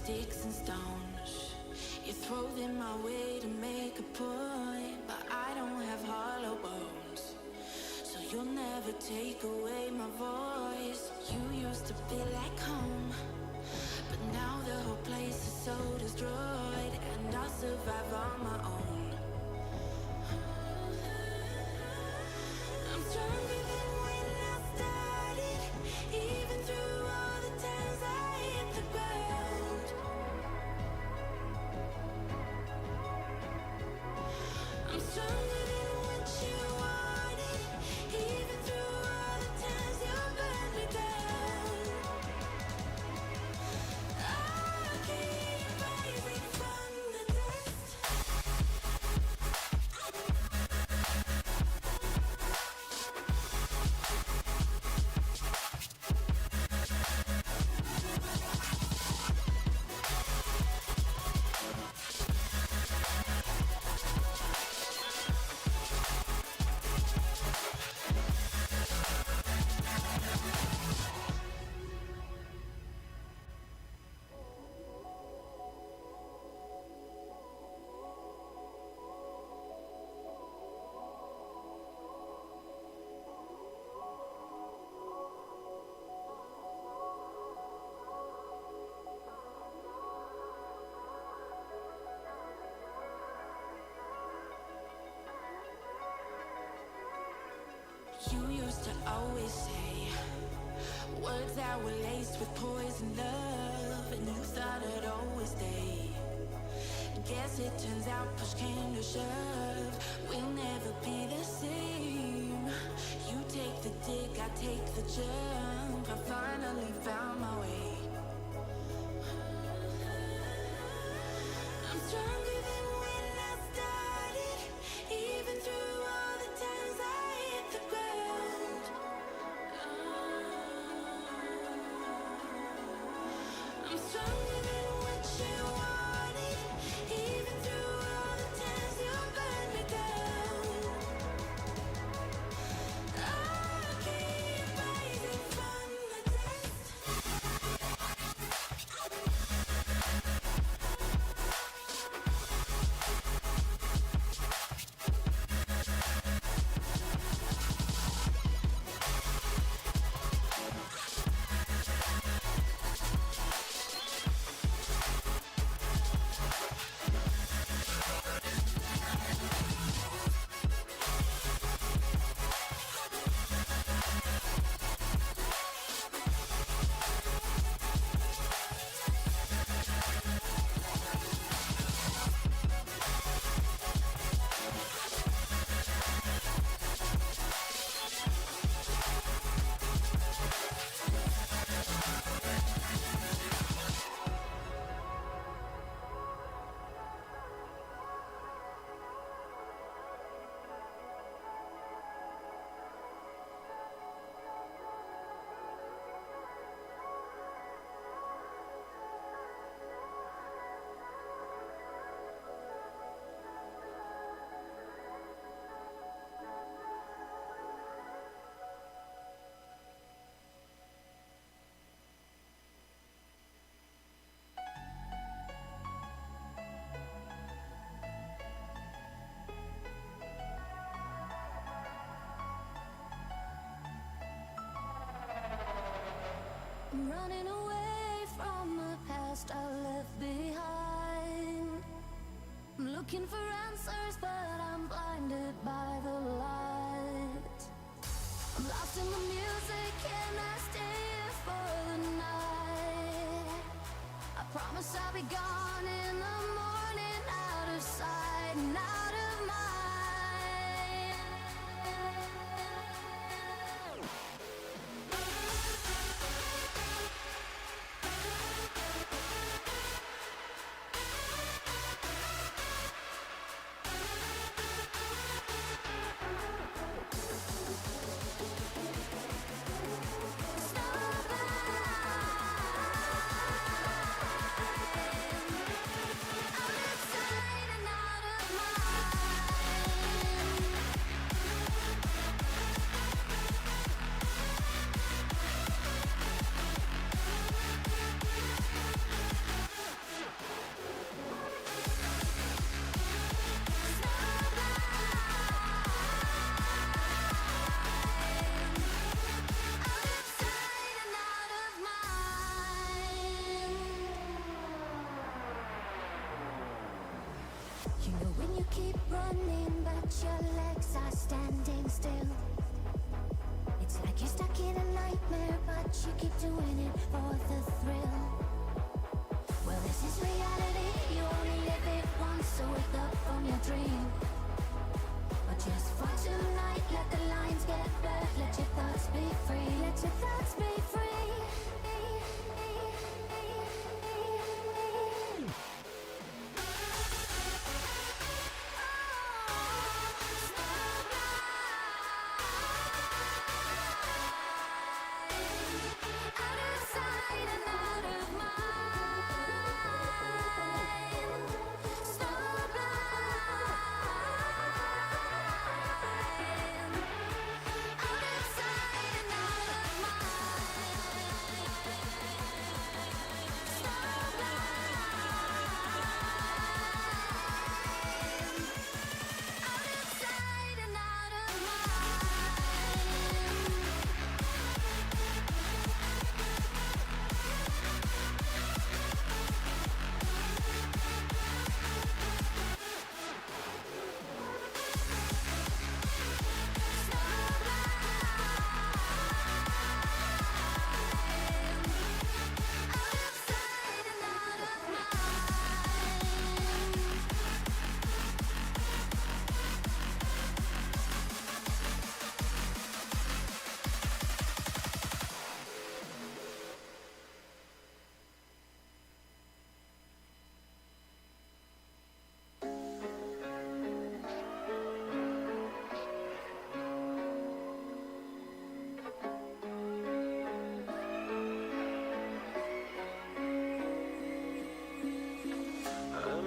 sticks and stones. You throw them my way to make a point, but I don't have hollow bones, so you'll never take away my voice. You used to be like home, but now the whole place is so destroyed, and I'll survive on my own. I'm stronger than when I started, even through all the times I hit the ground. I'm stronger than what you wanted, even through all the times you burned me down. I'll keep rising from the dust. You used to always say words that were laced with poison love, and you thought I'd always stay. Guess it turns out push came to shove, we'll never be the same. You take the dig, I take the jump, I finally found my way. I'm stronger than when I started, even through all the times I hit the ground. I'm stronger than what you wanted, even through all the times you burned me down. I'll keep rising from the dust. I'm running away from the past I left behind. I'm looking for answers, but I'm blinded by the light. I'm lost in the music and I stay here for the night. I promise I'll be gone in the morning, out of sight and out of mind. I'm inside and out of mind. keep running, but your legs are standing still. It's like you're stuck in a nightmare, but you keep doing it for the thrill. Well, this is reality, you only live it once, so wake up from your dream. But just for tonight, let the lines get blurred, let your thoughts be free, let your thoughts be free.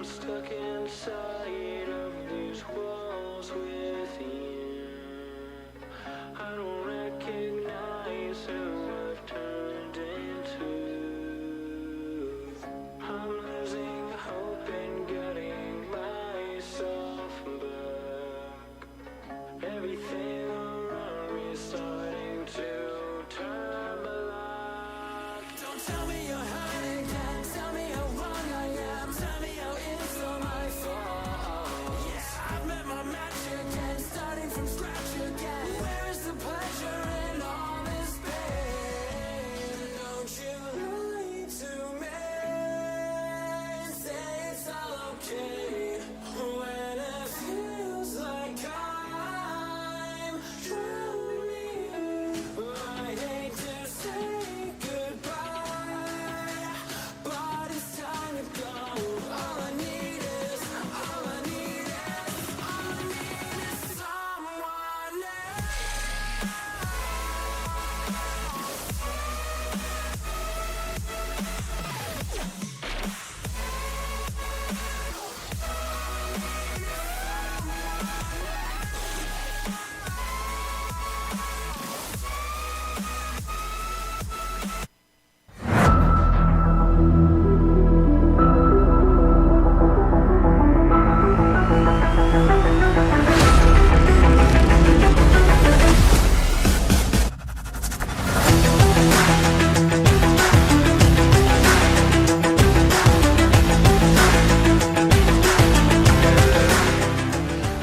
Stuck inside of these walls within. I don't recognize who I've turned into. I'm losing hope and getting myself back. Everything around me is starting to turn black. Don't tell me you're hurt again, tell me how wrong I am, tell me how it's all my fault. Yeah, I've met my match again, starting from scratch again. Where is the pleasure in all this pain? Don't you lie to me, say it's all okay, when it feels like I'm drowning. I hate to say goodbye, but it's time to go. All I need is someone else.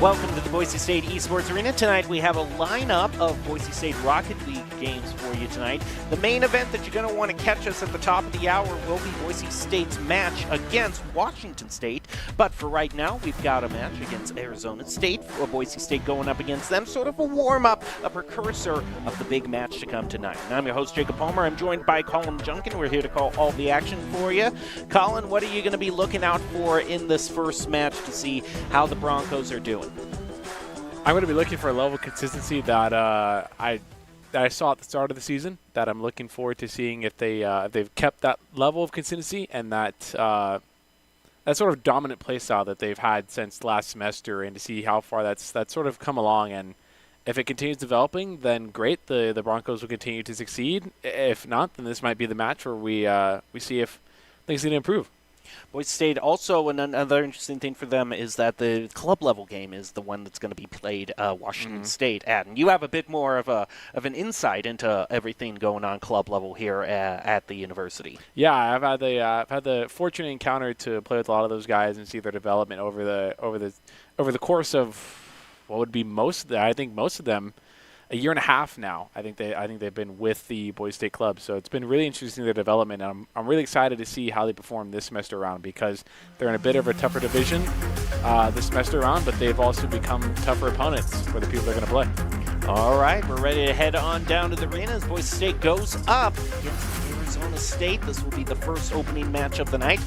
Welcome to the Boise State Esports Arena. Tonight we have a lineup of Boise State Rocket League games for you tonight. The main event that you're going to want to catch us at the top of the hour will be Boise State's match against Washington State. But for right now, we've got a match against Arizona State. Boise State going up against them. Sort of a warm-up, a precursor of the big match to come tonight. And I'm your host, Jacob Palmer. I'm joined by Colin Junkin. We're here to call all the action for you. Colin, what are you going to be looking out for in this first match to see how the Broncos are doing? I'm going to be looking for a level of consistency that I saw at the start of the season. That I'm looking forward to seeing if they've kept that level of consistency and that sort of dominant play style that they've had since last semester, and to see how far that's sort of come along. And if it continues developing, then great. The Broncos will continue to succeed. If not, then this might be the match where we see if things can improve. Boise State also, another interesting thing for them is that the club level game is the one that's going to be played Washington State at. And you have a bit more of an insight into everything going on club level here at the university. Yeah, I've had the fortunate encounter to play with a lot of those guys and see their development over the course of what would be most of them a year and a half now. I think they've been with the Boise State club, so it's been really interesting their development. And I'm really excited to see how they perform this semester around, because they're in a bit of a tougher division this semester around, but they've also become tougher opponents for the people they're going to play. All right, we're ready to head on down to the arena as Boise State goes up against Arizona State. This will be the first opening match of the night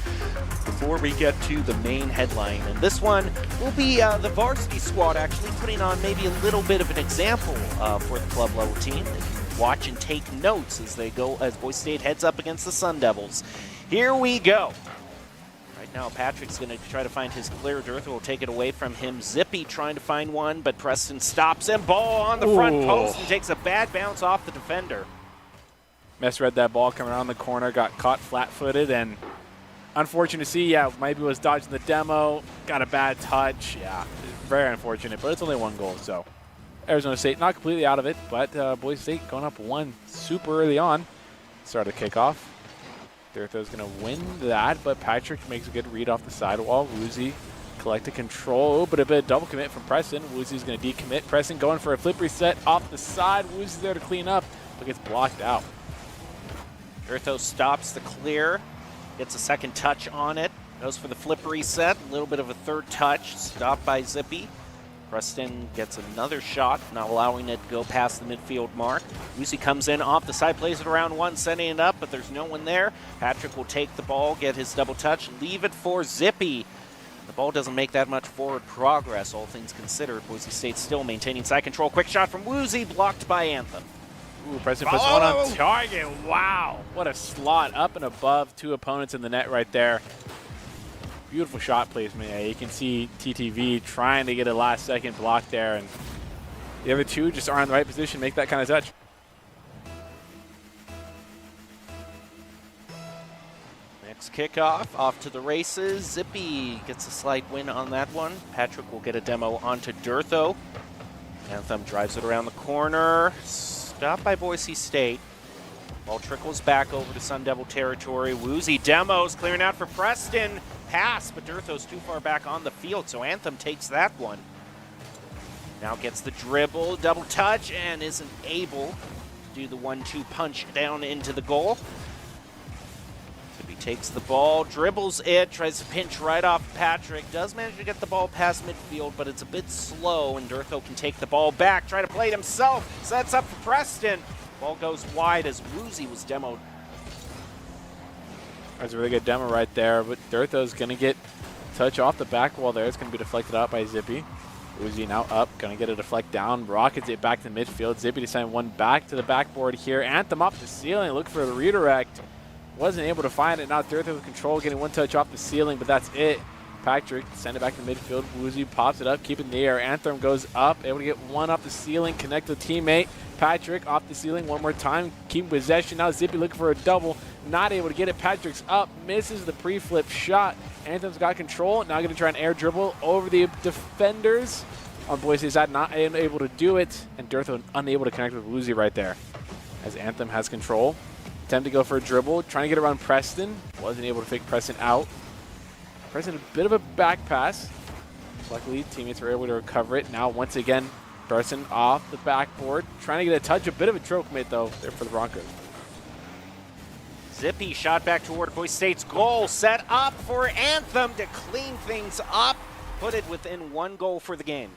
before we get to the main headline. And this one will be the varsity squad actually putting on maybe a little bit of an example for the club level team. They can watch and take notes as Boise State heads up against the Sun Devils. Here we go. Right now, Patrick's going to try to find his clear. Durtha will take it away from him. Zippy trying to find one, but Preston stops him. Ball on the front post and takes a bad bounce off the defender. Misread that ball coming around the corner, got caught flat-footed, and unfortunate to see. Yeah, maybe was dodging the demo, got a bad touch. Yeah, very unfortunate, but it's only one goal, so Arizona State not completely out of it, but Boise State going up one super early on. Started the kickoff. Durtha's going to win that, but Patrick makes a good read off the sidewall. Woozy collected control, but a bit of double commit from Preston. Woozy's going to decommit. Preston going for a flip reset off the side. Woozy's there to clean up, but gets blocked out. Durtha stops the clear, gets a second touch on it, goes for the flip reset, a little bit of a third touch, stopped by Zippy. Preston gets another shot, not allowing it to go past the midfield mark. Woozy comes in off the side, plays it around one, setting it up, but there's no one there. Patrick will take the ball, get his double touch, leave it for Zippy. The ball doesn't make that much forward progress, all things considered. Boise State still maintaining side control. Quick shot from Woozy, blocked by Anthem. Ooh, Preston puts one on target. Wow, what a slot up and above two opponents in the net right there. Beautiful shot placement. Yeah, you can see TTV trying to get a last-second block there, and the other two just are in the right position, make that kind of touch. Next kickoff, off to the races. Zippy gets a slight win on that one. Patrick will get a demo onto Durtha. Anthem drives it around the corner. Stopped by Boise State. Ball trickles back over to Sun Devil territory. Woozy demos, clearing out for Preston. Pass, but Durtha's too far back on the field, so Anthem takes that one. Now gets the dribble, double touch, and isn't able to do the 1-2 punch down into the goal. Zippy takes the ball, dribbles it, tries to pinch right off Patrick. Does manage to get the ball past midfield, but it's a bit slow, and Durtha can take the ball back, try to play it himself, sets up for Preston. Ball goes wide as Woozy was demoed. That's a really good demo right there, but Durtha's going to get touch off the back wall there. It's going to be deflected out by Zippy. Woozy now up, going to get a deflect down. Rockets it back to the midfield. Zippy to send one back to the backboard here. Anthem up the ceiling, look for the redirect. Wasn't able to find it. Now Durtha with control, getting one touch off the ceiling, but that's it. Patrick send it back to midfield. Woozy pops it up, keep it in the air. Anthem goes up, able to get one off the ceiling, connect with teammate. Patrick off the ceiling one more time, keep possession. Now Zippy looking for a double, not able to get it. Patrick's up, misses the pre-flip shot. Anthem's got control, now going to try an air dribble over the defenders on Boise's side, not able to do it, and Durtha unable to connect with Woozy right there. As Anthem has control, attempt to go for a dribble, trying to get around Preston, wasn't able to fake Preston out. Preston a bit of a back pass. Luckily, teammates were able to recover it. Now, once again, Preston off the backboard, trying to get a touch, a bit of a choke mate though there for the Broncos. Zippy shot back toward Boise State's goal, set up for Anthem to clean things up, put it within one goal for the game.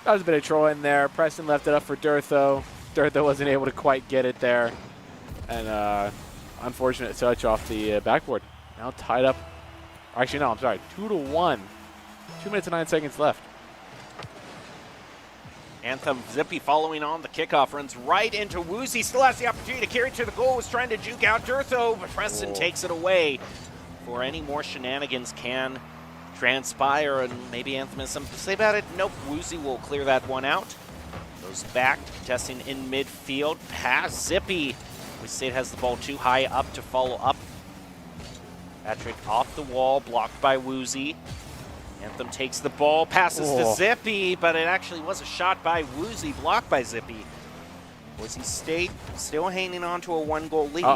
That was a bit of troll in there. Preston left it up for Durtha. Durtha wasn't able to quite get it there, and unfortunate touch off the backboard. Now tied up. Actually, no, I'm sorry, 2-1. 2 minutes and 9 seconds left. Anthem, Zippy following on the kickoff, runs right into Woozy, still has the opportunity to carry it to the goal, was trying to juke out Durtha, but Preston takes it away. Before any more shenanigans can transpire, and maybe Anthem has something to say about it. Nope, Woozy will clear that one out. Goes back, contesting in midfield, past Zippy. Boise State has the ball too high up to follow up. Patrick off the wall, blocked by Woozy. Anthem takes the ball, passes to Zippy, but it actually was a shot by Woozy, blocked by Zippy. Boise State still hanging on to a 1-goal lead.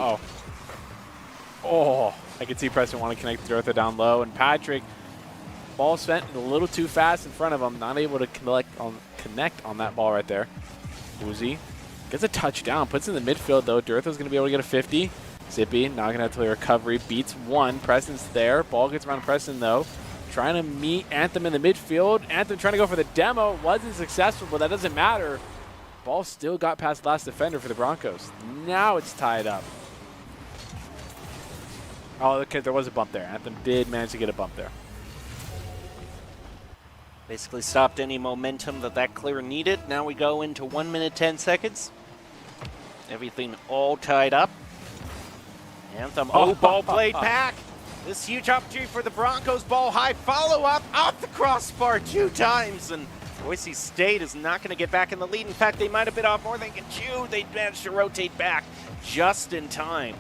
Oh, I can see Preston want to connect the Dorothy down low, and Patrick, ball spent a little too fast in front of him, not able to connect on that ball right there. Woozy gets a touchdown, puts it in the midfield though. Dorothy's going to be able to get a 50. Zippy not going to have to recovery, beats one. Preston's there. Ball gets around Preston though. Trying to meet Anthem in the midfield. Anthem trying to go for the demo. Wasn't successful, but that doesn't matter. Ball still got past the last defender for the Broncos. Now it's tied up. Oh, okay, there was a bump there. Anthem did manage to get a bump there. Basically stopped any momentum that clear needed. Now we go into 1 minute, 10 seconds. Everything all tied up. Anthem, ball played back. This huge opportunity for the Broncos. Ball high, follow-up, off the crossbar 2 times, and Boise State is not going to get back in the lead. In fact, they might have bit off more than they can chew. They managed to rotate back just in time.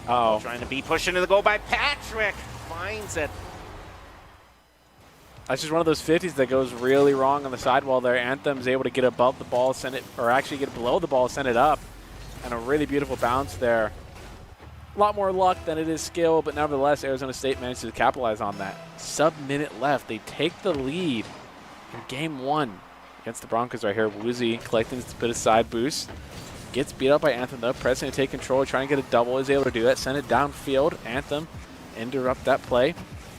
Trying to be pushed into the goal by Patrick. Finds it. That's just one of those 50s that goes really wrong on the sidewall there. Anthem's able to get above the ball, send it, or actually get below the ball, send it up. And a really beautiful bounce there. A lot more luck than it is skill, but nevertheless, Arizona State managed to capitalize on that. Sub-minute left. They take the lead in game 1 against the Broncos right here. Woozy collecting a bit of side boost. Gets beat up by Anthem though. Pressing to take control, trying to get a double. Is able to do that. Send it downfield. Anthem interrupt that play.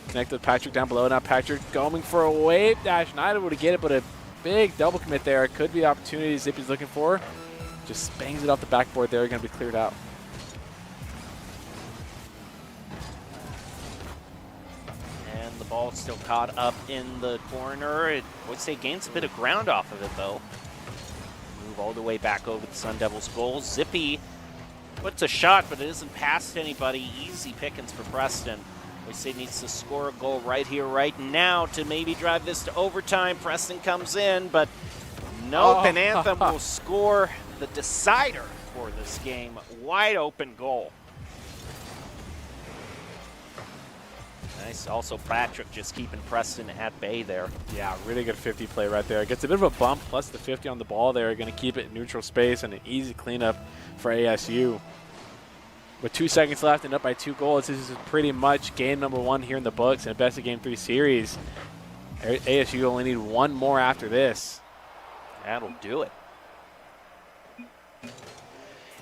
Connect with Patrick down below. Now Patrick going for a wave dash. Not able to get it, but a big double commit there. Could be the opportunity Zippy's looking for. Just bangs it off the backboard there. Going to be cleared out. And the ball still caught up in the corner. It would say gains a bit of ground off of it though. Move all the way back over the Sun Devils' goal. Zippy puts a shot, but it isn't past anybody. Easy pickings for Preston. Boise State needs to score a goal right here, right now to maybe drive this to overtime. Preston comes in, but nope, and Anthem will score the decider for this game. Wide open goal. Nice. Also, Patrick just keeping Preston at bay there. Yeah, really good 50 play right there. Gets a bit of a bump, plus the 50 on the ball there. Going to keep it in neutral space and an easy cleanup for ASU. With 2 seconds left and up by 2 goals, this is pretty much game number 1 here in the books and a best of game 3 series. ASU only need 1 more after this. That'll do it.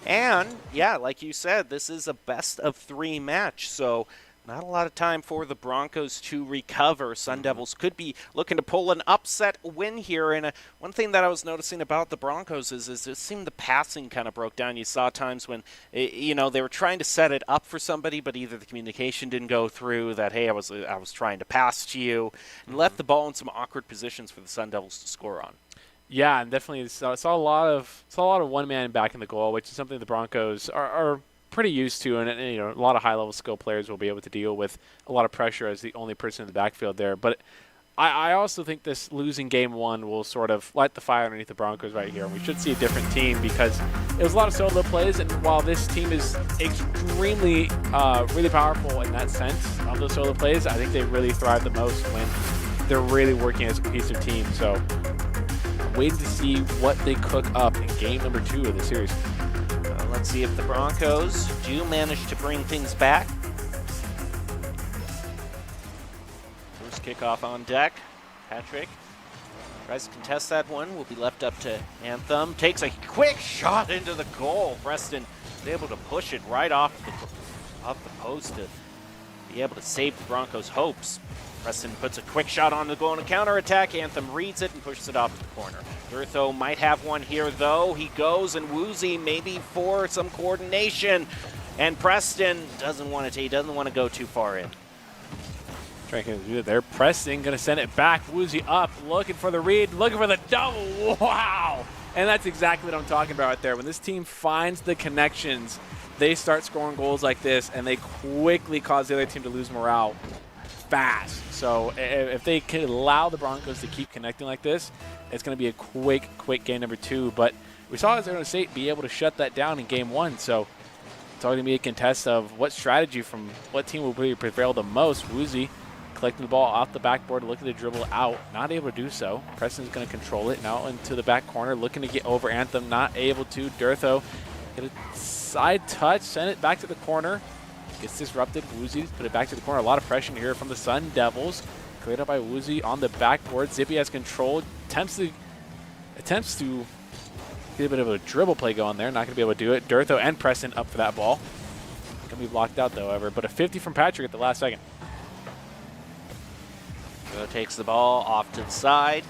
And, yeah, like you said, this is a best of 3 match, so not a lot of time for the Broncos to recover. Sun Devils could be looking to pull an upset win here. And one thing that I was noticing about the Broncos is it seemed the passing kind of broke down. You saw times when, they were trying to set it up for somebody, but either the communication didn't go through, that, hey, I was trying to pass to you, and left the ball in some awkward positions for the Sun Devils to score on. Yeah, and definitely saw a lot of one man back in the goal, which is something the Broncos are pretty used to, and a lot of high-level skill players will be able to deal with a lot of pressure as the only person in the backfield there. But I also think this losing game 1 will sort of light the fire underneath the Broncos right here. And we should see a different team because it was a lot of solo plays, and while this team is extremely, really powerful in that sense of those solo plays, I think they really thrive the most when they're really working as a cohesive team. So I'm waiting to see what they cook up in game number 2 of the series. Let's see if the Broncos do manage to bring things back. First kickoff on deck. Patrick tries to contest that one. Will be left up to Anthem. Takes a quick shot into the goal. Preston is able to push it right off the post to be able to save the Broncos' hopes. Preston puts a quick shot on the goal on a counterattack. Anthem reads it and pushes it off to the corner. Durtho might have one here, though. He goes, and Woozy maybe for some coordination. And Preston doesn't want to take, doesn't want to go too far in. Trying to do it there. Preston going to send it back. Woozy up, looking for the read, looking for the double. Wow! And that's exactly what I'm talking about right there. When this team finds the connections, they start scoring goals like this, and they quickly cause the other team to lose morale fast. So if they can allow the Broncos to keep connecting like this, it's going to be a quick game number 2. But we saw Arizona State be able to shut that down in game 1. So It's all going to be a contest of what strategy from what team will really prevail the most. Woozy collecting the ball off the backboard, looking to dribble out, not able to do so. Preston's going to control it now into the back corner, looking to get over Anthem, not able to. Durtho get a side touch, send it back to the corner. Gets disrupted. Woozy put it back to the corner. A lot of pressure here from the Sun Devils. Cleared up by Woozy on the backboard. Zippy has control. Attempts to get a bit of a dribble play going there. Not going to be able to do it. Durtho and Preston up for that ball. Going to be blocked out, though, however. But a 50 from Patrick at the last second. Takes the ball off to the side.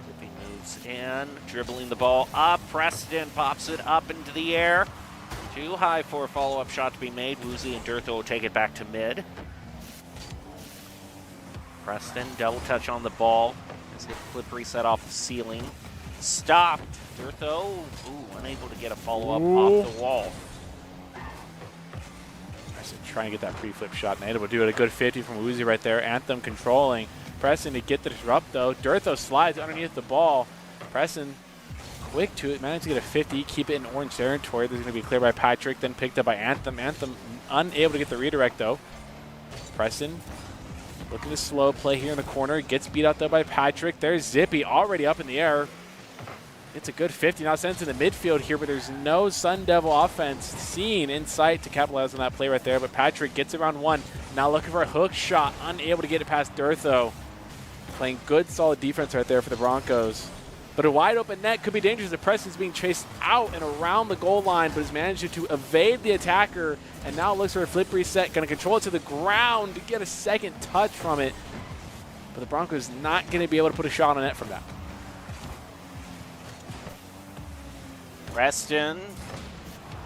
Zippy moves in, dribbling the ball up. Preston pops it up into the air. Too high for a follow-up shot to be made. Woozy and Durtho will take it back to mid. Preston, double touch on the ball. As the flip reset off the ceiling. Stopped. Durtho, unable to get a follow-up off the wall. Trying to get that pre-flip shot. And able to do it. A good 50 from Woozy right there. Anthem controlling. Preston to get the disrupt, though. Durtho slides underneath the ball. Preston quick to it. Managed to get a 50. Keep it in orange territory. This is going to be cleared by Patrick. Then picked up by Anthem. Anthem unable to get the redirect, though. Preston looking to slow play here in the corner. Gets beat out, though, by Patrick. There's Zippy already up in the air. It's a good 50. Now sent to the midfield here, but there's no Sun Devil offense seen in sight to capitalize on that play right there. But Patrick gets around one. Now looking for a hook shot. Unable to get it past Durtho. Playing good, solid defense right there for the Broncos. But a wide open net could be dangerous. The Preston's being chased out and around the goal line, but has managed to evade the attacker. And now looks for a flip reset. Going to control it to the ground to get a second touch from it. But the Broncos not going to be able to put a shot on net from that. Preston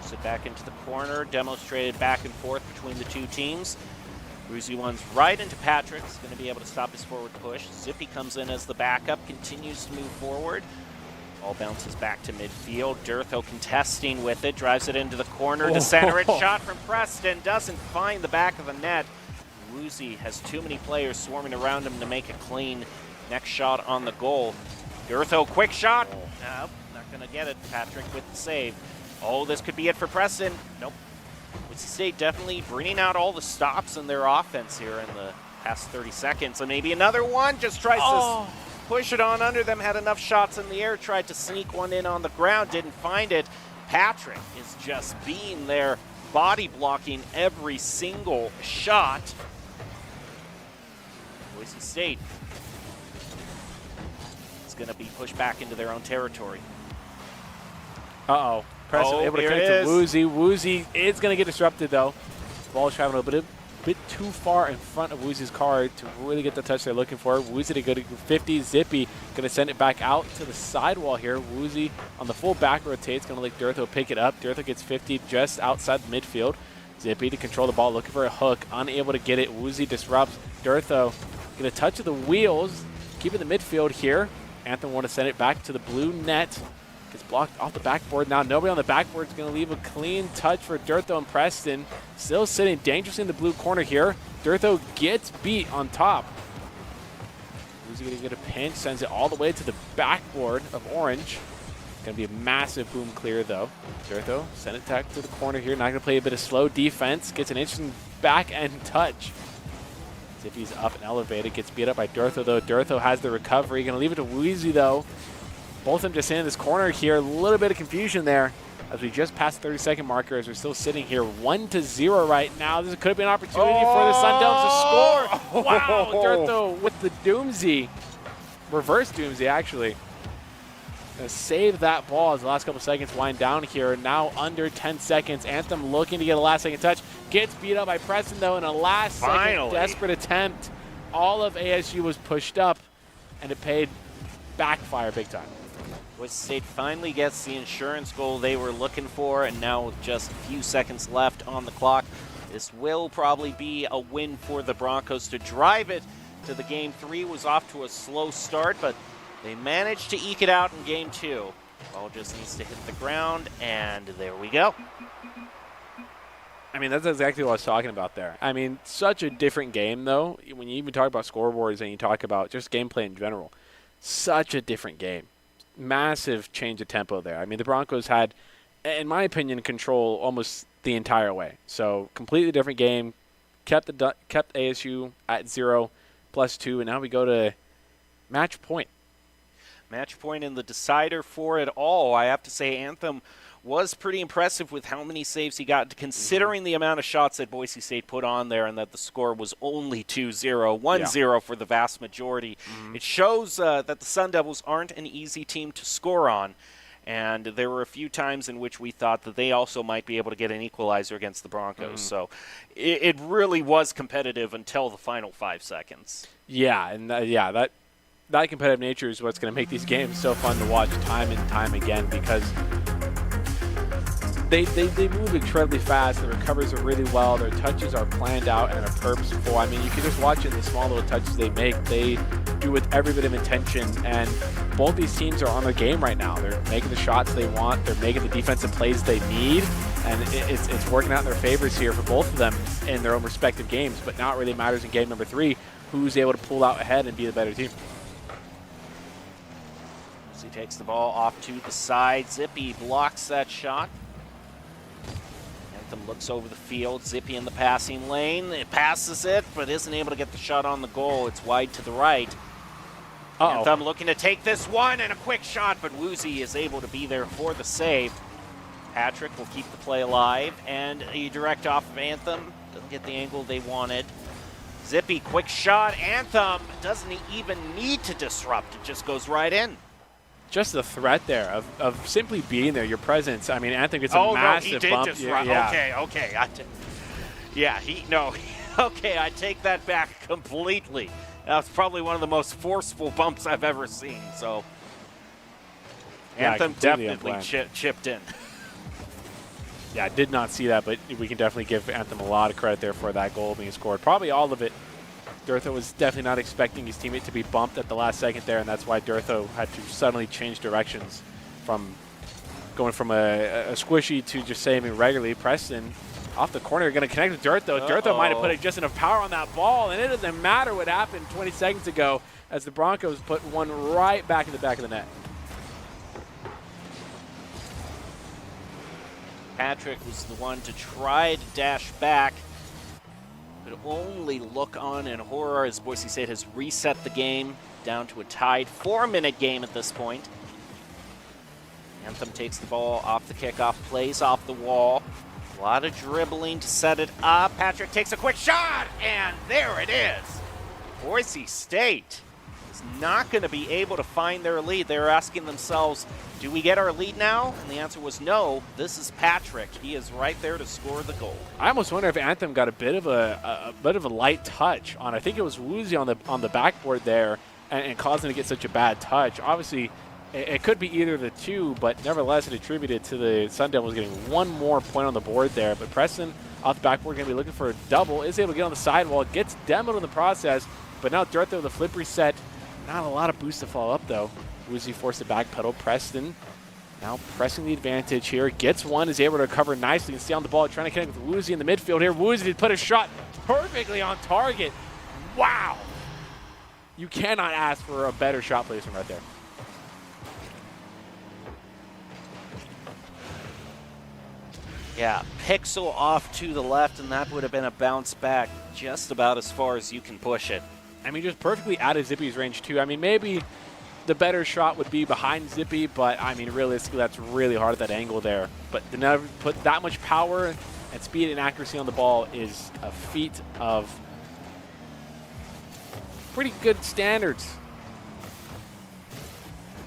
puts it back into the corner, demonstrated back and forth between the two teams. Woozy one's right into Patrick's, going to be able to stop his forward push. Zippy comes in as the backup, continues to move forward. Ball bounces back to midfield. Durtho contesting with it, drives it into the corner to center it. Shot from Preston, doesn't find the back of the net. Woozy has too many players swarming around him to make a clean next shot on the goal. Durtho, quick shot. Nope. Going to get it. Patrick with the save. Oh, this could be it for Preston. Nope. Boise State definitely bringing out all the stops in their offense here in the past 30 seconds. And maybe another one. Just tries to push it on under them. Had enough shots in the air. Tried to sneak one in on the ground. Didn't find it. Patrick is just being there, body blocking every single shot. Boise State is going to be pushed back into their own territory. Uh-oh. Preston able to connect to Woozy. Woozy is going to get disrupted, though. Ball is traveling a bit too far in front of Woozy's car to really get the touch they're looking for. Woozy to go to 50. Zippy going to send it back out to the sidewall here. Woozy on the full back rotates. Going to let Durtho pick it up. Durtho gets 50 just outside the midfield. Zippy to control the ball, looking for a hook. Unable to get it. Woozy disrupts. Durtho get a touch of the wheels. Keeping the midfield here. Anthem want to send it back to the blue net. Gets blocked off the backboard. Now nobody on the backboard is going to leave a clean touch for Durtho and Preston. Still sitting dangerously in the blue corner here. Durtho gets beat on top. Woozy going to get a pinch. Sends it all the way to the backboard of orange. Going to be a massive boom clear, though. Durtho send it back to the corner here. Not going to play a bit of slow defense. Gets an interesting back end touch. Zippy's up and elevated. Gets beat up by Durtho, though. Durtho has the recovery. Going to leave it to Woozy, though. Both of them just in this corner here. A little bit of confusion there as we just passed the 30-second marker as we're still sitting here 1-0 right now. This could have been an opportunity for the Sun Devils to score. Wow, Durtho with the doozy. Reverse doozy, actually. Gonna save that ball as the last couple seconds wind down here. Now under 10 seconds. Anthem looking to get a last-second touch. Gets beat up by Preston, though, in a last-second desperate attempt. All of ASU was pushed up, and it paid backfire big time. Boise State finally gets the insurance goal they were looking for, and now with just a few seconds left on the clock, this will probably be a win for the Broncos to drive it to the game 3. Was off to a slow start, but they managed to eke it out in game 2. Ball just needs to hit the ground, and there we go. I mean, that's exactly what I was talking about there. I mean, such a different game, though. When you even talk about scoreboards and you talk about just gameplay in general, such a different game. massive change of tempo there. I mean, the Broncos had, in my opinion, control almost the entire way. So completely different game. Kept ASU at 0+2, and now we go to match point. Match point in the decider for it all. I have to say, Anthem was pretty impressive with how many saves he got, considering the amount of shots that Boise State put on there, and that the score was only 2-0, 1-0 for the vast majority. It shows that the Sun Devils aren't an easy team to score on, and there were a few times in which we thought that they also might be able to get an equalizer against the Broncos. So it really was competitive until the final 5 seconds. Yeah, and that competitive nature is what's going to make these games so fun to watch time and time again, because they move incredibly fast. The recoveries are really well. Their touches are planned out and are purposeful. I mean, you can just watch it, the small little touches they make. They do with every bit of intention, and both these teams are on their game right now. They're making the shots they want. They're making the defensive plays they need, and it's working out in their favors here for both of them in their own respective games. But now it really matters in game number 3, who's able to pull out ahead and be the better team. As he takes the ball off to the side, Zippy blocks that shot. Anthem looks over the field. Zippy in the passing lane. It passes it, but isn't able to get the shot on the goal. It's wide to the right. Anthem looking to take this one, and a quick shot, but Woozy is able to be there for the save. Patrick will keep the play alive, and a direct off of Anthem. Doesn't get the angle they wanted. Zippy, quick shot. Anthem doesn't even need to disrupt. It just goes right in. Just the threat there of simply being there, your presence. I mean, Anthem gets a massive bump. Disrupt. Okay. Okay, I take that back completely. That's probably one of the most forceful bumps I've ever seen. So Anthem definitely chipped in. Yeah, I did not see that, but we can definitely give Anthem a lot of credit there for that goal being scored. Probably all of it. Durtho was definitely not expecting his teammate to be bumped at the last second there, and that's why Durtho had to suddenly change directions from going from a squishy to just saving regularly. Preston off the corner, going to connect with Durtho. Durtho might have put just enough power on that ball, and it doesn't matter what happened 20 seconds ago as the Broncos put one right back in the back of the net. Patrick was the one to try to dash back, but only look on in horror as Boise State has reset the game down to a tied 4-minute game at this point. Anthem takes the ball off the kickoff, plays off the wall. A lot of dribbling to set it up. Patrick takes a quick shot, and there it is. Boise State is not going to be able to find their lead. They're asking themselves, do we get our lead now? And the answer was no. This is Patrick. He is right there to score the goal. I almost wonder if Anthem got a bit of a light touch on. I think it was Woozy on the backboard there, and caused him to get such a bad touch. Obviously, it could be either of the two, but nevertheless, it attributed to the Sun Devils getting one more point on the board there. But Preston off the backboard going to be looking for a double. Is able to get on the sidewall. Gets demoed in the process, but now Durtho with a flip reset. Not a lot of boost to follow up, though. Woozy forced the back pedal. Preston now pressing the advantage here. Gets one, is able to recover nicely and stay on the ball. Trying to connect with Woozy in the midfield here. Woozy did put a shot perfectly on target. Wow. You cannot ask for a better shot placement right there. Yeah, pixel off to the left, and that would have been a bounce back just about as far as you can push it. I mean, just perfectly out of Zippy's range, too. I mean, maybe the better shot would be behind Zippy, but, I mean, realistically, that's really hard at that angle there. But to never put that much power and speed and accuracy on the ball is a feat of pretty good standards.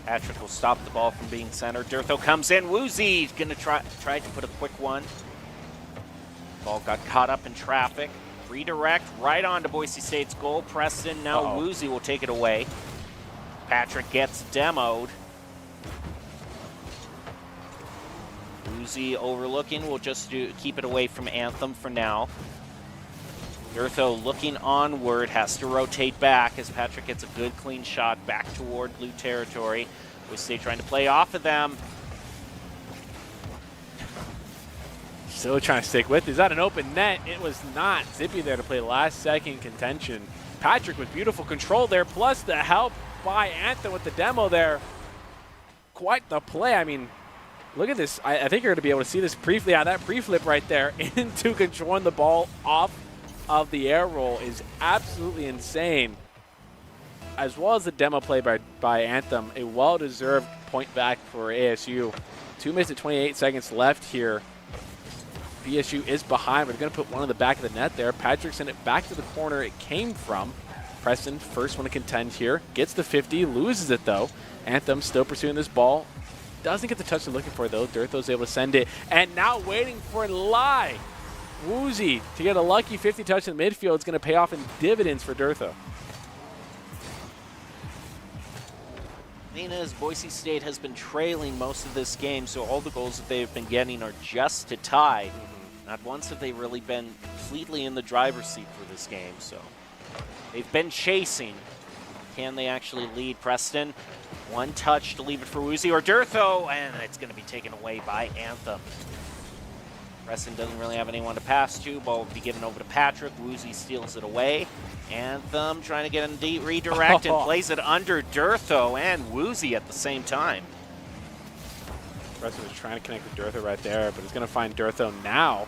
Patrick will stop the ball from being centered. Durtho comes in. Woozy going to try to put a quick one. Ball got caught up in traffic. Redirect right onto Boise State's goal. Preston, now Woozy will take it away. Patrick gets demoed. Woozy overlooking. We'll just keep it away from Anthem for now. Durtho looking onward, has to rotate back as Patrick gets a good clean shot back toward blue territory. Boise State trying to play off of them. Still trying to stick with. Is that an open net? It was not. Zippy there to play last second contention. Patrick with beautiful control there, plus the help by Anthem with the demo there. quite the play. I mean, look at this. I think you're going to be able to see this pre-flip. Yeah, that pre-flip right there into controlling the ball off of the air roll is absolutely insane. As well as the demo play by Anthem, a well-deserved point back for ASU. 2 minutes and 28 seconds left here. BSU is behind. We're going to put one in the back of the net there. Patrick sent it back to the corner it came from. Preston, first one to contend here. Gets the 50, loses it though. Anthem still pursuing this ball. Doesn't get the touch they're looking for though. Durtho's able to send it. And now waiting for Lai. Woozy to get a lucky 50 touch in the midfield. It's going to pay off in dividends for Durtho. As Boise State has been trailing most of this game, so all the goals that they've been getting are just to tie. Not once have they really been completely in the driver's seat for this game, so they've been chasing. Can they actually lead? Preston, one touch to leave it for Woozy or Durtho, and it's going to be taken away by Anthem. Preston doesn't really have anyone to pass to. Ball will be given over to Patrick. Woozy steals it away. Anthem trying to get a redirect and plays it under Durtho and Woozy at the same time. Preston was trying to connect with Durtho right there, but he's going to find Durtho now.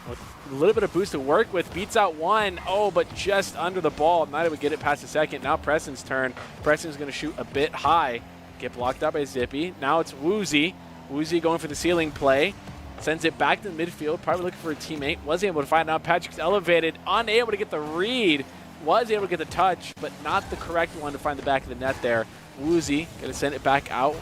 With a little bit of boost to work with. Beats out one. Oh, but just under the ball. Not able to get it past the second. Now Preston's turn. Preston's going to shoot a bit high. Get blocked out by Zippy. Now it's Woozy. Woozy going for the ceiling play. Sends it back to the midfield, probably looking for a teammate. Wasn't able to find out. Patrick's elevated, unable to get the read. Was able to get the touch, but not the correct one to find the back of the net there. Woozy going to send it back out.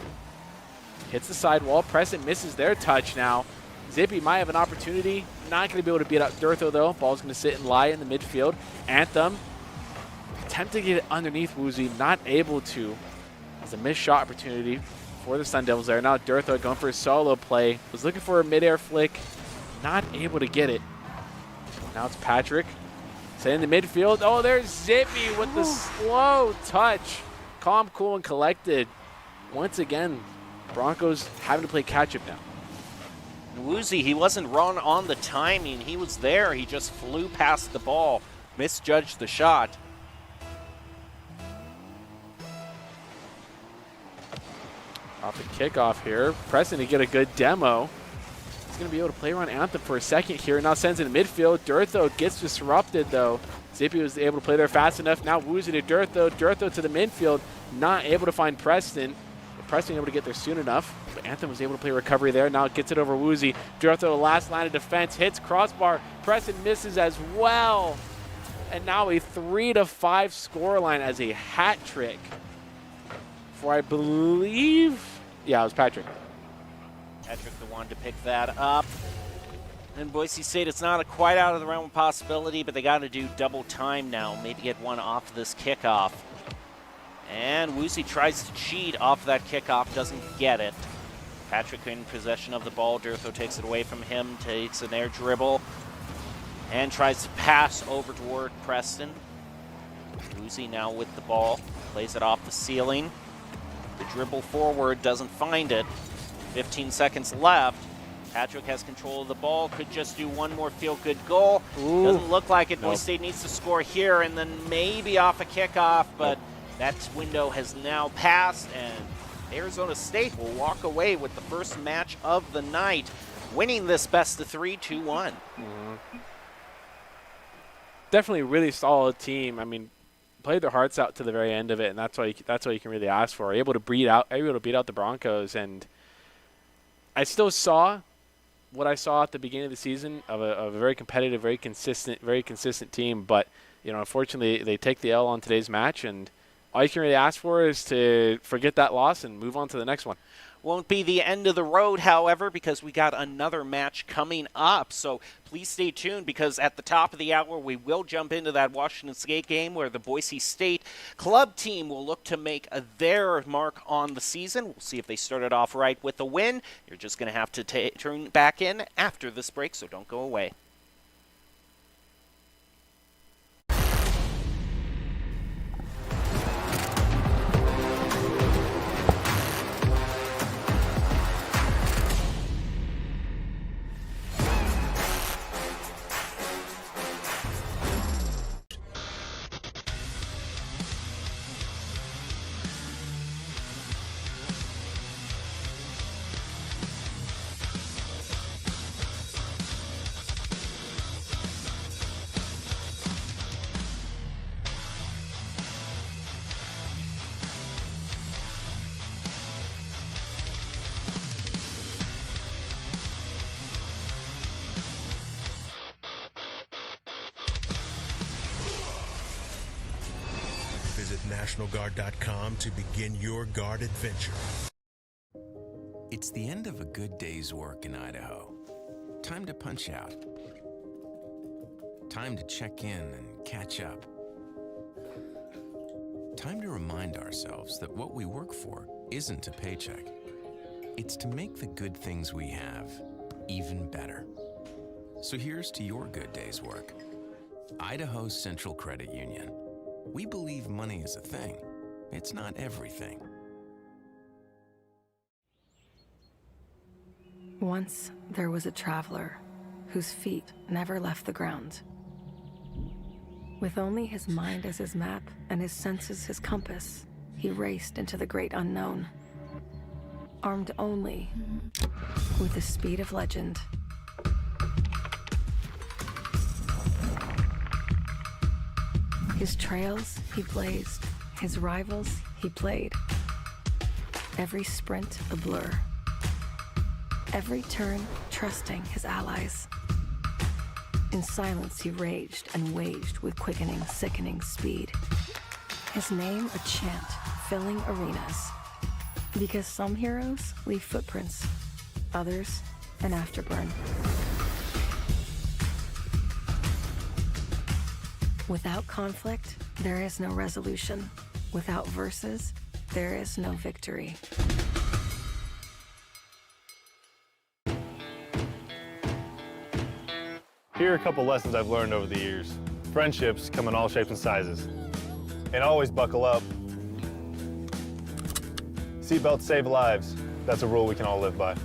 Hits the sidewall. Preston misses their touch now. Zippy might have an opportunity. Not going to be able to beat out Durtho, though. Ball's going to sit and lie in the midfield. Anthem attempting to get it underneath Woozy. Not able to. It's a missed shot opportunity for the Sun Devils there. Now Durtho going for a solo play. Was looking for a midair flick. Not able to get it. Now it's Patrick. Sending the midfield. Oh, there's Zippy with the slow touch. Calm, cool, and collected. Once again, Broncos having to play catch-up now. Woozy, he wasn't wrong on the timing. He was there. He just flew past the ball. Misjudged the shot. Off the kickoff here. Preston to get a good demo. He's going to be able to play around Anthem for a second here. Now sends it in midfield. Durtho gets disrupted, though. Zippy was able to play there fast enough. Now Woozy to Durtho. Durtho to the midfield. Not able to find Preston. But Preston able to get there soon enough. But Anthem was able to play recovery there. Now gets it over Woozy. Durtho, the last line of defense. Hits crossbar. Preston misses as well. And now a 3-5 scoreline as a hat trick for, I believe, yeah, it was Patrick. Patrick the one to pick that up. And Boise State, it's not quite out of the realm of possibility, but they got to do double time now. Maybe get one off this kickoff. And Woozy tries to cheat off that kickoff, doesn't get it. Patrick in possession of the ball. Durtho takes it away from him, takes an air dribble, and tries to pass over toward Preston. Woozy now with the ball, plays it off the ceiling. The dribble forward, doesn't find it. 15 seconds left. Patrick has control of the ball, could just do one more feel-good goal. Ooh. Doesn't look like it. Nope. Boise State needs to score here and then maybe off a kickoff, but that window has now passed, and Arizona State will walk away with the first match of the night, winning this best-of-3, 2-1. Definitely a really solid team. I mean, played their hearts out to the very end of it, and that's all you can really ask for. Able to beat out the Broncos, and I still saw what I saw at the beginning of the season of a very competitive, very consistent team. But unfortunately, they take the L on today's match, and all you can really ask for is to forget that loss and move on to the next one. Won't be the end of the road, however, because we got another match coming up. So please stay tuned, because at the top of the hour, we will jump into that Washington State game where the Boise State club team will look to make their mark on the season. We'll see if they started off right with a win. You're just going to have to turn back in after this break, so don't go away. NationalGuard.com to begin your Guard adventure. It's the end of a good day's work in Idaho. Time to punch out. Time to check in and catch up. Time to remind ourselves that what we work for isn't a paycheck. It's to make the good things we have even better. So here's to your good day's work. Idaho Central Credit Union. We believe money is a thing. It's not everything. Once there was a traveler whose feet never left the ground. With only his mind as his map and his senses his compass, he raced into the great unknown. Armed only with the speed of legend. His trails he blazed, his rivals he played. Every sprint a blur. Every turn trusting his allies. In silence he raged and waged with quickening, sickening speed. His name a chant filling arenas. Because some heroes leave footprints, others an afterburn. Without conflict, there is no resolution. Without verses, there is no victory. Here are a couple lessons I've learned over the years. Friendships come in all shapes and sizes. And always buckle up. Seatbelts save lives. That's a rule we can all live by.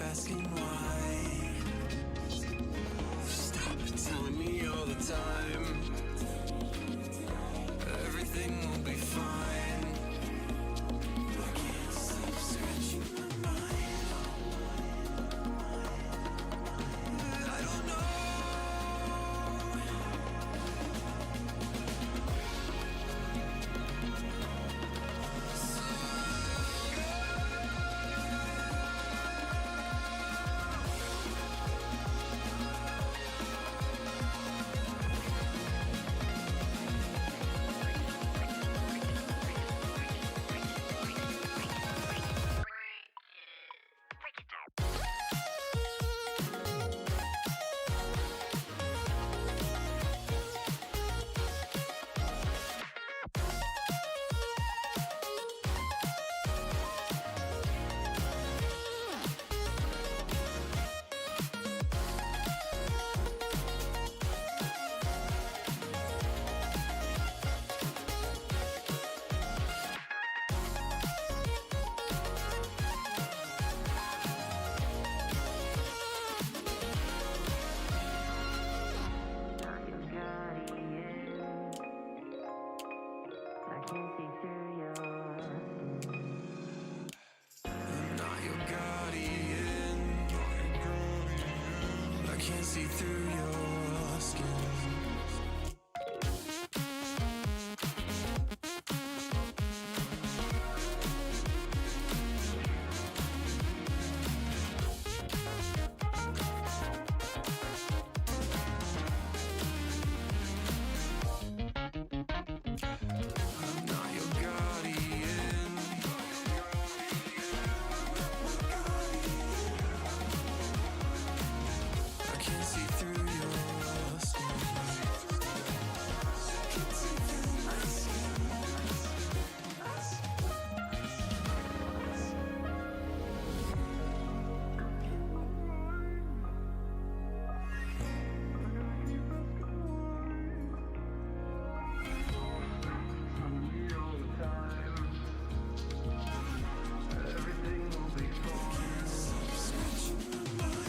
Asking why. Stop telling me all the time. Everything will be fine. I can't stop scratching my mind. I don't know. Can't see through your skin. I'm not your guardian. I can't see through your skin. Can't see through my skin. Everything will be fine. Scratching my mind.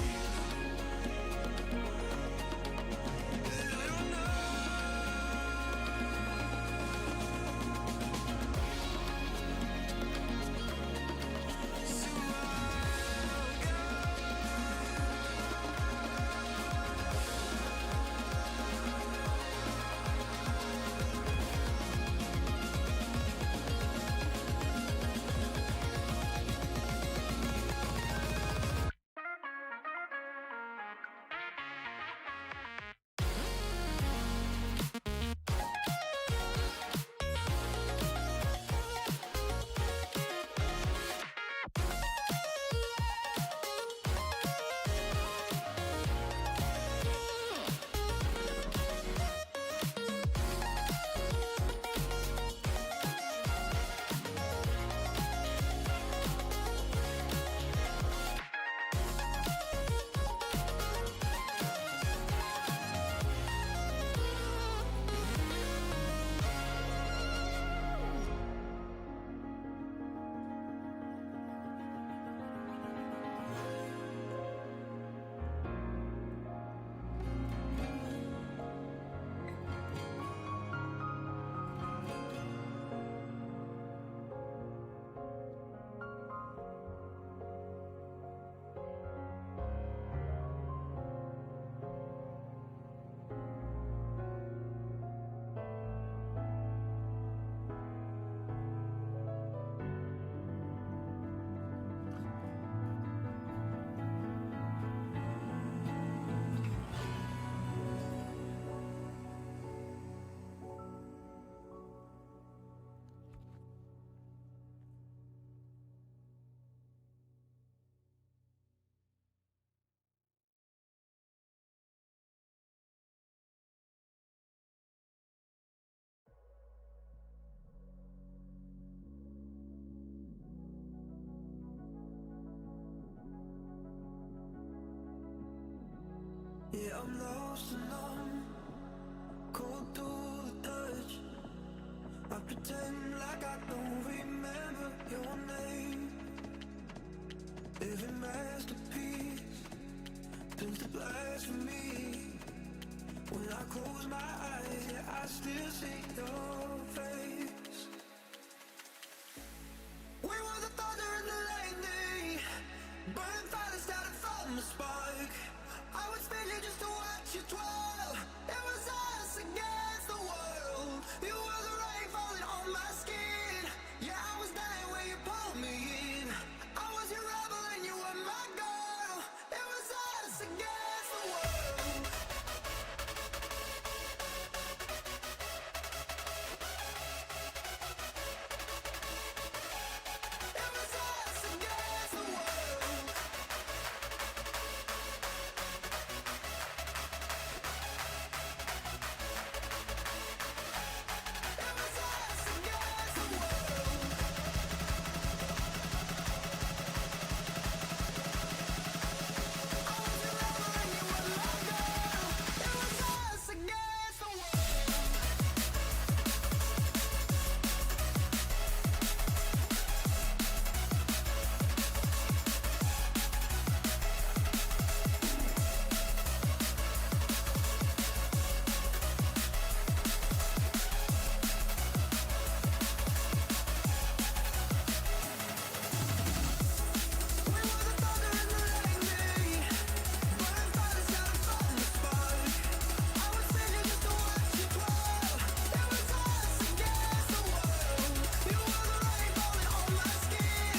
Yeah, I'm lost and numb, cold to the touch. I pretend like I don't remember your name. Every masterpiece turns to blasphemy. When I close my eyes, yeah, I still see your face. We were the thunder and the lightning, burning fire that started from the spark. I would spend you just to watch you twirl. It was us against the world. You were the rain falling on my skin. Yeah, I was dying when you pulled me in. I was your rebel and you were my girl. It was us against the world. It was us against the world. It was us against the world. I was your rebel and you were my girl. It was us against the world. We were the thunder and the lightning, burning fire that started from the spark. I would spend you just to watch you twirl. It was us against the world. You were the rain falling on my skin.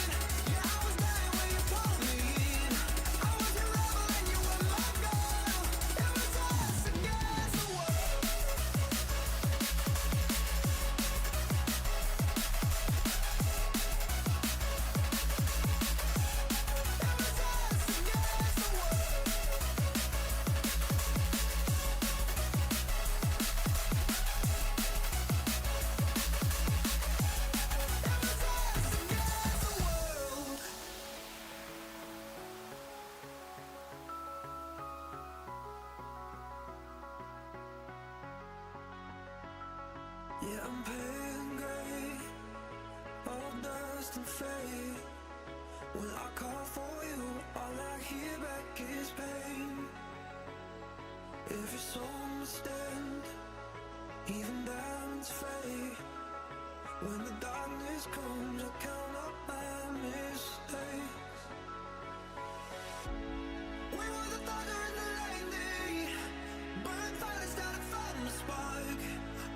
Yeah, I was dying when you pulled me in. I was your rebel and you were my girl. It was us against the world. It was us against the world. It was us against the world. Yeah, I'm pale gray, all dust and fade. When I call for you, all I hear back is pain. Every song must stand, even diamonds fade. When the darkness comes, I count up my mistakes. We were the thunder and the lightning, burning fire that started from the spark.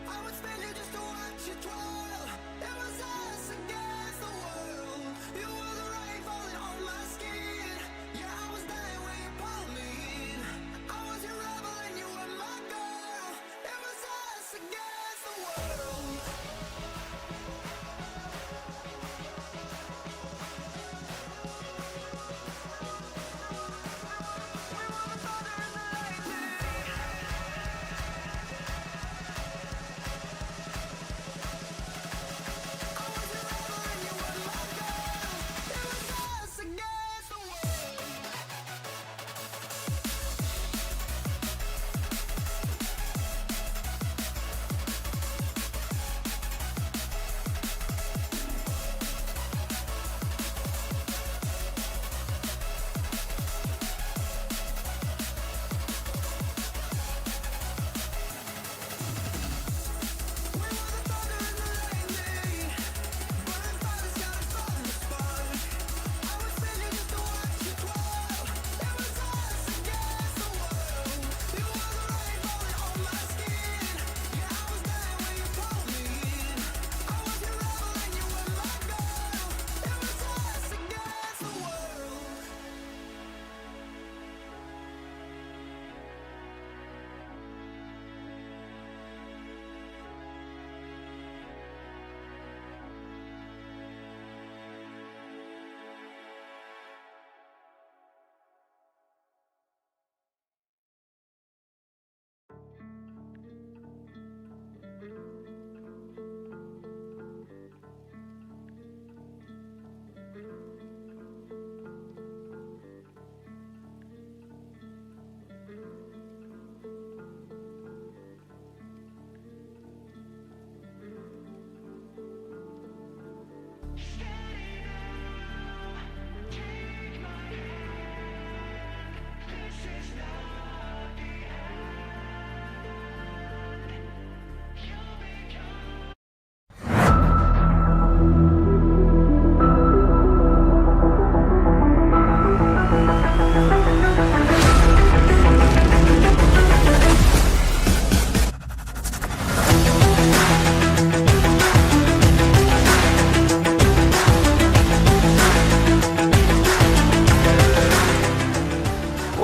I would spend you just to watch you twirl. It was us against the world. You were the rain falling on my skin. Yeah, I was dying when you pulled me in. I was your rebel and you were my girl. It was us against the world.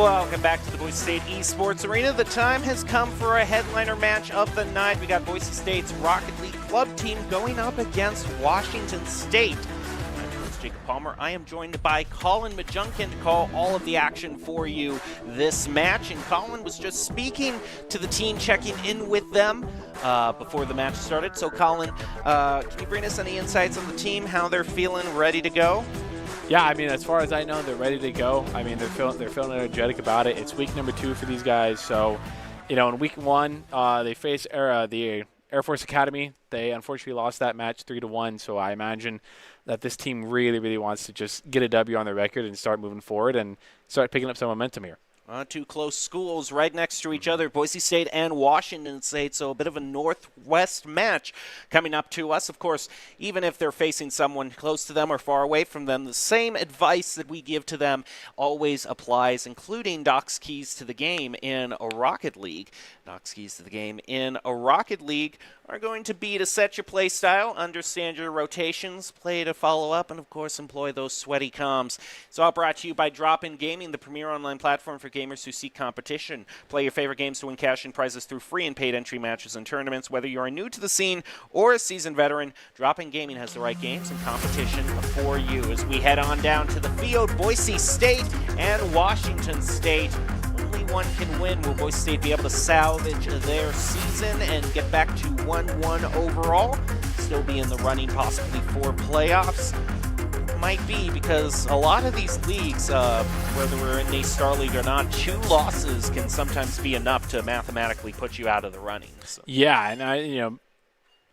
Welcome back to the Boise State Esports Arena. The time has come for a headliner match of the night. We got Boise State's Rocket League club team going up against Washington State. I'm your host, Jacob Palmer. I am joined by Colin Majunkin to call all of the action for you this match. And Colin was just speaking to the team, checking in with them before the match started. So Colin, can you bring us any insights on the team, how they're feeling, ready to go? Yeah, I mean, as far as I know, they're ready to go. I mean, they're feeling energetic about it. It's week number 2 for these guys. So, you know, in week 1, they faced the Air Force Academy. They unfortunately lost that match 3-1. So I imagine that this team really, really wants to just get a W on their record and start moving forward and start picking up some momentum here. Two close schools right next to each other, Boise State and Washington State, so a bit of a northwest match coming up to us. Of course, even if they're facing someone close to them or far away from them, the same advice that we give to them always applies, including Doc's keys to the game in a Rocket League. Doc's keys to the game in a Rocket League are going to be to set your play style, understand your rotations, play to follow up, and of course employ those sweaty comms. It's all brought to you by Drop-In Gaming, the premier online platform for gamers who seek competition. Play your favorite games to win cash and prizes through free and paid entry matches and tournaments. Whether you're new to the scene or a seasoned veteran, Drop-In Gaming has the right games and competition for you. As we head on down to the field, Boise State and Washington State. Only one can win. Will Boise State be able to salvage their season and get back to 1-1 overall? Still be in the running possibly for playoffs? Might be, because a lot of these leagues, whether we're in Nace Star League or not, 2 losses can sometimes be enough to mathematically put you out of the running. So. Yeah, and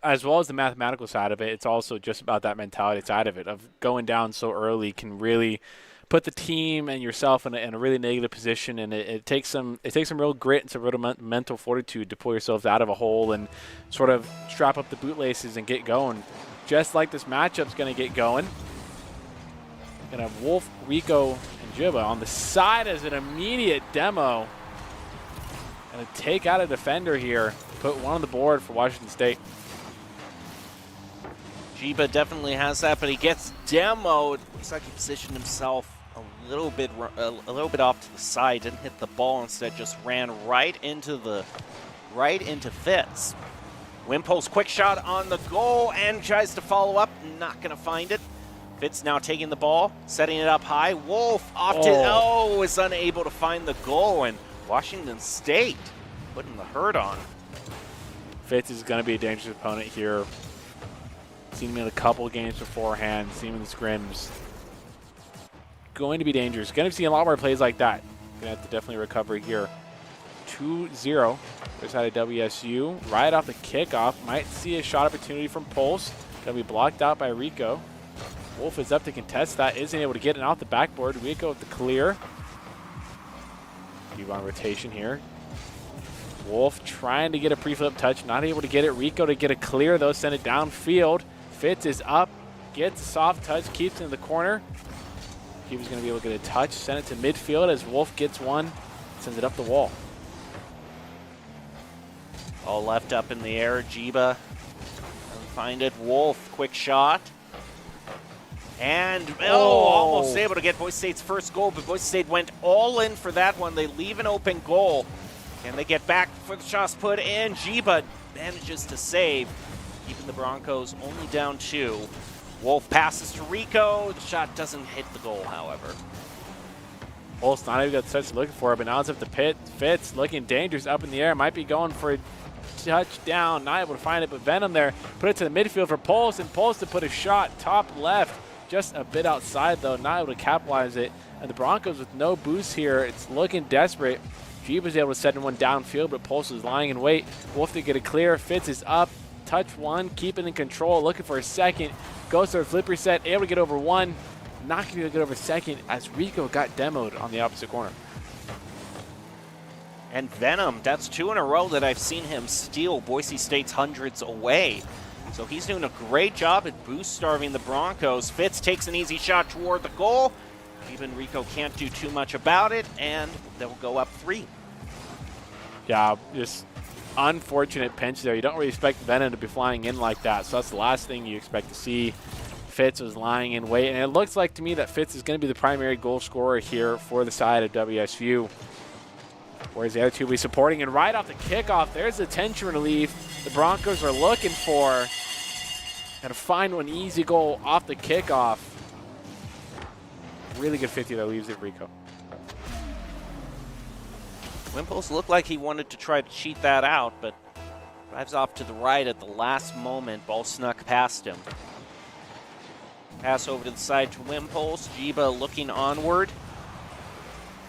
as well as the mathematical side of it, it's also just about that mentality side of it, of going down so early can really put the team and yourself in a really negative position, and it takes some real grit and some real mental fortitude to pull yourselves out of a hole and sort of strap up the bootlaces and get going. Just like this matchup's going to get going. Going to have Wolf, Rico, and Jiba on the side as an immediate demo. Going to take out a defender here, put one on the board for Washington State. Jiba definitely has that, but he gets demoed. Looks like he positioned himself a little bit off to the side, didn't hit the ball, instead just ran right into Fitz. Wimpol's quick shot on the goal and tries to follow up, not going to find it. Fitz now taking the ball, setting it up high. Wolf is unable to find the goal, and Washington State putting the hurt on. Fitz is going to be a dangerous opponent here. Seen him in a couple games beforehand, seen him in the scrims. Going to be dangerous. Going to see a lot more plays like that. Going to have to definitely recover here. 2-0 for side of WSU. Right off the kickoff. Might see a shot opportunity from Pulse. Going to be blocked out by Rico. Wolf is up to contest that. Isn't able to get it off the backboard. Rico with the clear. Keep on rotation here. Wolf trying to get a pre-flip touch. Not able to get it. Rico to get a clear, though. Send it downfield. Fitz is up. Gets a soft touch. Keeps it in the corner. He was going to be able to get a touch. Send it to midfield as Wolf gets one. Sends it up the wall. All left up in the air. Jiba doesn't find it. Wolf, quick shot. And, almost able to get Boise State's first goal, but Boise State went all in for that one. They leave an open goal. Can they get back for the shots put in? Jiba manages to save, keeping the Broncos only down 2. Wolf passes to Rico. The shot doesn't hit the goal, however. Wolf's not even got the touch looking for it, but now it's up the pit. Fitz looking dangerous up in the air. Might be going for a touchdown. Not able to find it, but Venom there. Put it to the midfield for Pulse, and Pulse to put a shot top left. Just a bit outside, though. Not able to capitalize it. And the Broncos with no boost here. It's looking desperate. Jiba's able to send one downfield, but Pulse is lying in wait. Wolf to get a clear. Fitz is up. Touch one. Keep it in control. Looking for a second. Goes to a flipper set. Able to get over one. Not going to get over second as Rico got demoed on the opposite corner. And Venom, that's 2 in a row that I've seen him steal Boise State's hundreds away. So he's doing a great job at boost-starving the Broncos. Fitz takes an easy shot toward the goal. Even Rico can't do too much about it, and they'll go up 3. Yeah, just unfortunate pinch there. You don't really expect Venom to be flying in like that, so that's the last thing you expect to see. Fitz was lying in wait, and it looks like to me that Fitz is going to be the primary goal scorer here for the side of WSU. Whereas the other two will be supporting, and right off the kickoff, there's the tension relief the Broncos are looking for. Got to find one easy goal off the kickoff. Really good 50 that leaves it Rico. Wimples looked like he wanted to try to cheat that out, but drives off to the right at the last moment. Ball snuck past him. Pass over to the side to Wimples. Jiba looking onward.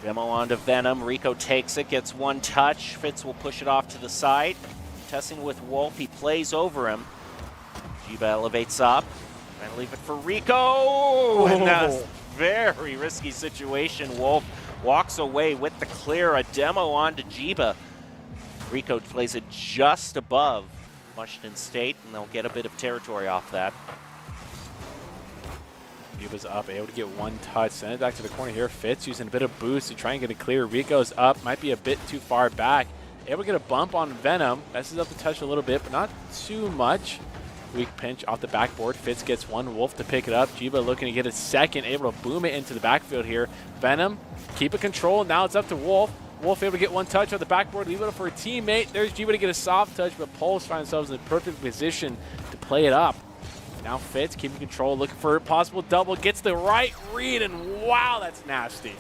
Demo onto Venom. Rico takes it, gets one touch. Fitz will push it off to the side. Testing with Wolf. He plays over him. Jiba elevates up. Trying to leave it for Rico. And that's a very risky situation. Wolf walks away with the clear. A demo onto Jiba. Rico plays it just above Washington State, and they'll get a bit of territory off that. Jiba's up, able to get one touch. Send it back to the corner here. Fitz using a bit of boost to try and get it clear. Rico's up, might be a bit too far back. Able to get a bump on Venom. Messes up the touch a little bit, but not too much. Weak pinch off the backboard. Fitz gets one. Wolf to pick it up. Jiba looking to get a second. Able to boom it into the backfield here. Venom, keep it control. Now it's up to Wolf. Wolf able to get one touch on the backboard. Leave it up for a teammate. There's Jiba to get a soft touch, but Pulse find themselves in the perfect position to play it up. Now Fitz keeping control, looking for a possible double. Gets the right read, and wow, that's nasty.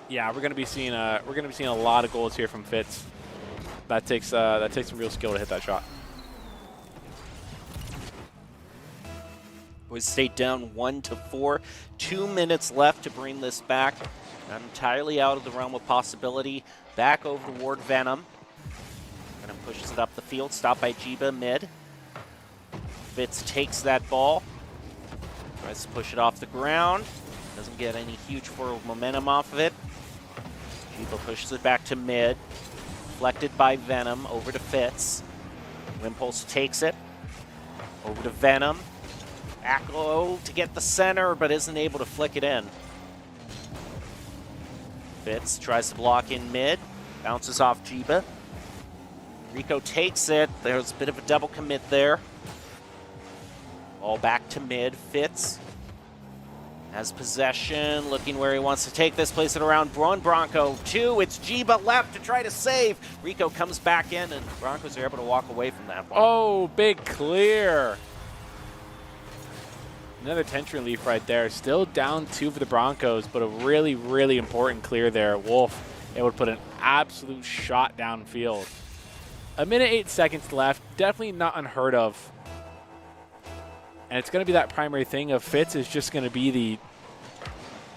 Yeah, we're gonna be seeing a lot of goals here from Fitz. That takes some real skill to hit that shot. Boise State down 1-4. 2 minutes left to bring this back. Not entirely out of the realm of possibility. Back over toward Venom. Venom pushes it up the field. Stopped by Jiba mid. Fitz takes that ball. Tries to push it off the ground. Doesn't get any huge forward momentum off of it. Jiba pushes it back to mid. Deflected by Venom. Over to Fitz. Wimpulse takes it. Over to Venom. Back low to get the center, but isn't able to flick it in. Fitz tries to block in mid. Bounces off Jiba. Rico takes it. There's a bit of a double commit there. Ball back to mid. Fitz has possession, looking where he wants to take this, place it around one Bronco. 2, it's Jiba left to try to save. Rico comes back in, and Broncos are able to walk away from that one. Oh, big clear. Another tension relief right there. Still down 2 for the Broncos, but a really, really important clear there. Wolf able to put an absolute shot downfield. 1:08 seconds left. Definitely not unheard of. And it's going to be that primary thing of Fitz is just going to be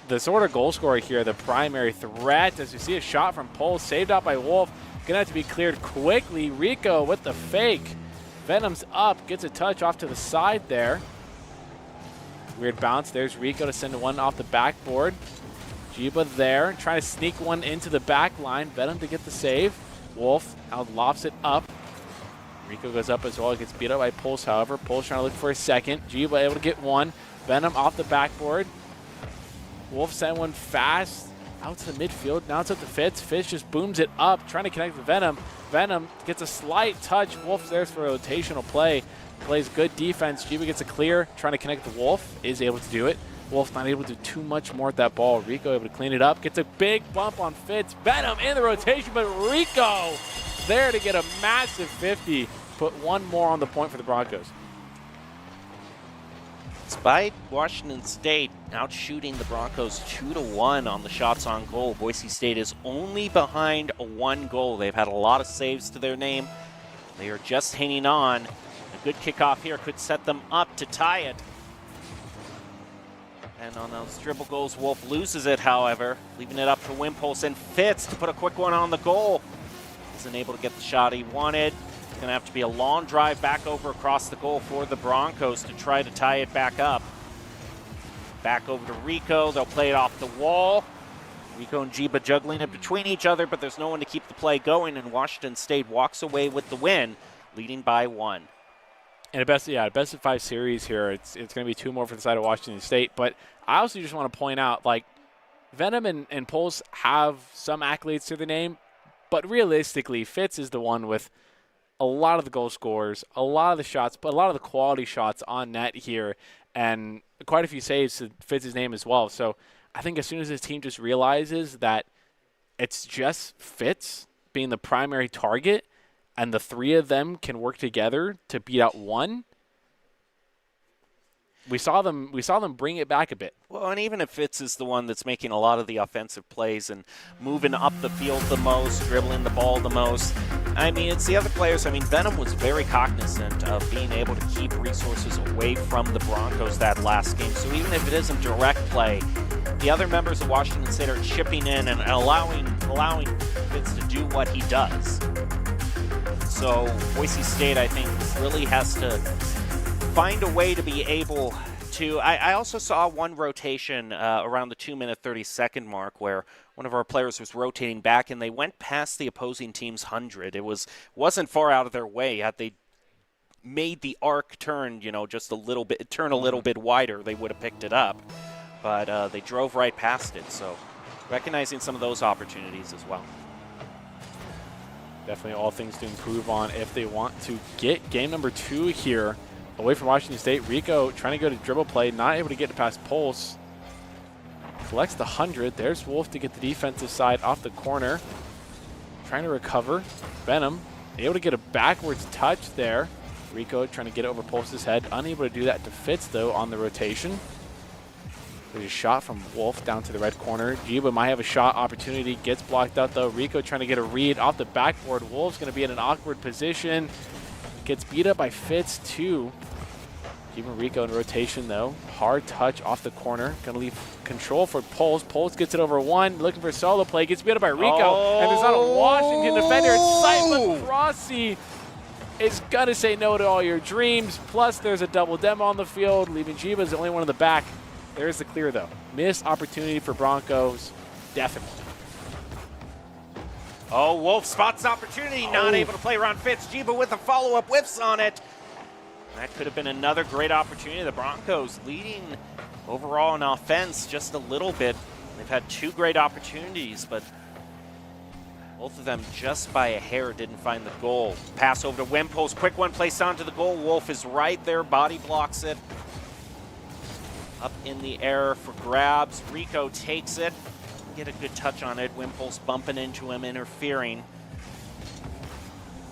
the sort of goal scorer here, the primary threat. As you see a shot from Pole, saved out by Wolf. Going to have to be cleared quickly. Rico with the fake. Venom's up, gets a touch off to the side there. Weird bounce. There's Rico to send one off the backboard. Jiba there, trying to sneak one into the back line. Venom to get the save. Wolf now lofts it up. Rico goes up as well. Gets beat up by Pulse, however. Pulse trying to look for a second. Jiba able to get one. Venom off the backboard. Wolf sent one fast out to the midfield. Now it's up to Fitz. Fitz just booms it up, trying to connect with Venom. Venom gets a slight touch. Wolf's there for a rotational play. Plays good defense. Jiba gets a clear, trying to connect with Wolf. Is able to do it. Wolf not able to do too much more with that ball. Rico able to clean it up. Gets a big bump on Fitz. Venom in the rotation, but Rico there to get a massive 50. Put one more on the point for the Broncos. Despite Washington State out shooting the Broncos 2-1 on the shots on goal, Boise State is only behind a 1 goal. They've had a lot of saves to their name. They are just hanging on. A good kickoff here could set them up to tie it. And on those dribble goals, Wolf loses it, however, leaving it up to Wimpulse and Fitz to put a quick one on the goal. Isn't able to get the shot he wanted. It's going to have to be a long drive back over across the goal for the Broncos to try to tie it back up. Back over to Rico. They'll play it off the wall. Rico and Jiba juggling it between each other, but there's no one to keep the play going, and Washington State walks away with the win, leading by 1. And a best of 5 series here. It's going to be 2 more for the side of Washington State. But I also just want to point out, like, Venom and Pulse have some accolades to their name, but realistically, Fitz is the one with a lot of the goal scorers, a lot of the shots, but a lot of the quality shots on net here, and quite a few saves to Fitz's name as well. So I think as soon as his team just realizes that it's just Fitz being the primary target and the three of them can work together to beat out one, we saw them bring it back a bit. Well, and even if Fitz is the one that's making a lot of the offensive plays and moving up the field the most, dribbling the ball the most, I mean, it's the other players. I mean, Venom was very cognizant of being able to keep resources away from the Broncos that last game. So even if it isn't direct play, the other members of Washington State are chipping in and allowing Fitz to do what he does. So Boise State, I think, really has to find a way to be able to. I also saw one rotation around the 2-minute 30-second mark where one of our players was rotating back and they went past the opposing team's 100. It wasn't far out of their way. Had they made the arc turn, just a little bit wider, they would have picked it up. But they drove right past it. So recognizing some of those opportunities as well. Definitely all things to improve on if they want to get game number 2 here away from Washington State. Rico trying to go to dribble play, not able to get it past Pulse. Collects the 100. There's Wolf to get the defensive side off the corner. Trying to recover. Venom able to get a backwards touch there. Rico trying to get it over Pulse's head. Unable to do that to Fitz, though, on the rotation. There's a shot from Wolf down to the red corner. Jiba might have a shot opportunity. Gets blocked out, though. Rico trying to get a read off the backboard. Wolf's going to be in an awkward position. Gets beat up by Fitz, too. Keeping Rico in rotation, though. Hard touch off the corner. Going to leave control for Poles. Poles gets it over one. Looking for solo play. Gets beat up by Rico. And there's not a Washington defender. It's Simon Crossie. Is going to say no to all your dreams. Plus, there's a double demo on the field, leaving Jiba as the only one in the back. There's the clear, though. Missed opportunity for Broncos. Definitely. Oh, Wolf spots opportunity. Not able to play around Fitz. Jiba with a follow-up, whiffs on it. That could have been another great opportunity. The Broncos leading overall in offense just a little bit. They've had 2 great opportunities, but both of them just by a hair didn't find the goal. Pass over to Wimpos. Quick one placed onto the goal. Wolf is right there. Body blocks it. Up in the air for grabs. Rico takes it. Get a good touch on it. Wimpos bumping into him, interfering.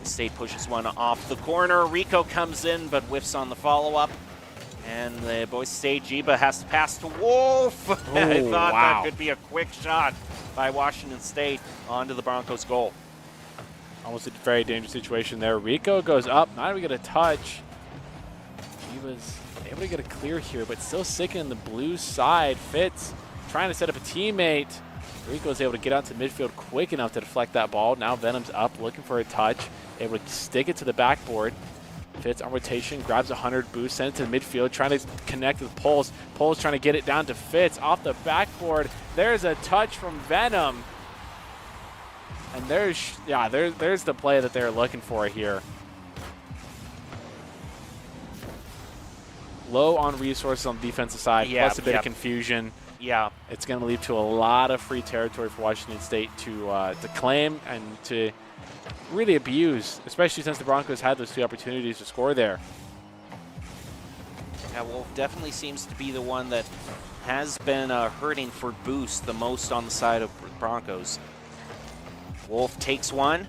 The State pushes one off the corner. Rico comes in, but whiffs on the follow-up. And the Boise State Jiba has to pass to Wolf. I thought that could be a quick shot by Washington State onto the Broncos' goal. Almost a very dangerous situation there. Rico goes up, not even get a touch. Jiba's able to get a clear here, but still sticking in the blue side. Fitz trying to set up a teammate. Rico's able to get out to midfield quick enough to deflect that ball. Now Venom's up, looking for a touch. Able to stick it to the backboard. Fitz on rotation, grabs 100 boost, sends it to midfield, trying to connect with Poles. Poles trying to get it down to Fitz off the backboard. There's a touch from Venom. And there's the play that they're looking for here. Low on resources on the defensive side, plus a bit of confusion. Yeah. It's going to lead to a lot of free territory for Washington State to claim and to really abuse, especially since the Broncos had those 2 opportunities to score there. Yeah, Wolf definitely seems to be the one that has been hurting for boost the most on the side of Broncos. Wolf takes one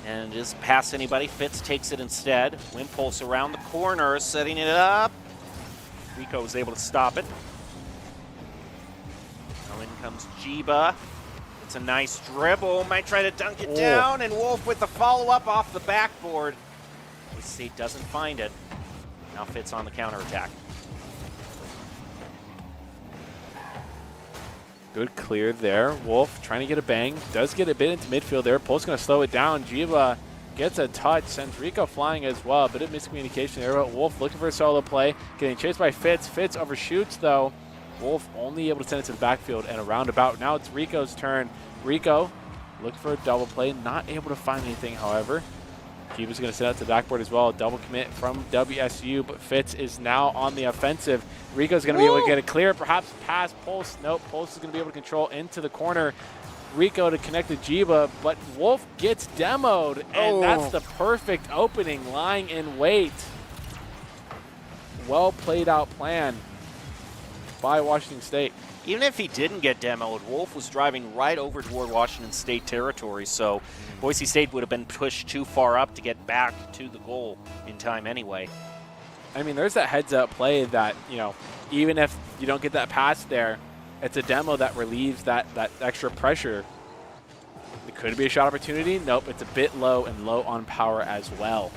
and doesn't pass anybody. Fitz takes it instead. Wimpulse around the corner, setting it up. Rico was able to stop it. Now in comes Jiba. It's a nice dribble. Might try to dunk it down, and Wolf with the follow-up off the backboard. Boise State doesn't find it. Now Fitz on the counterattack. Good clear there. Wolf trying to get a bang. Does get a bit into midfield there. Pole's going to slow it down. Jiba gets a touch. Sends Rico flying as well. Bit of miscommunication there. But Wolf looking for a solo play. Getting chased by Fitz. Fitz overshoots, though. Wolf only able to send it to the backfield and a roundabout. Now it's Rico's turn. Rico looking for a double play. Not able to find anything, however. Jiba's going to sit out to the backboard as well. Double commit from WSU, but Fitz is now on the offensive. Rico's going to be able to get a clear, perhaps pass Pulse. Nope, Pulse is going to be able to control into the corner. Rico to connect to Jiba, but Wolf gets demoed, and that's the perfect opening, lying in wait. Well played out plan by Washington State. Even if he didn't get demoed, Wolf was driving right over toward Washington State territory, so Boise State would have been pushed too far up to get back to the goal in time anyway. I mean, there's that heads-up play that, you know, even if you don't get that pass there, it's a demo that relieves that extra pressure. It could be a shot opportunity. Nope, it's a bit low and low on power as well.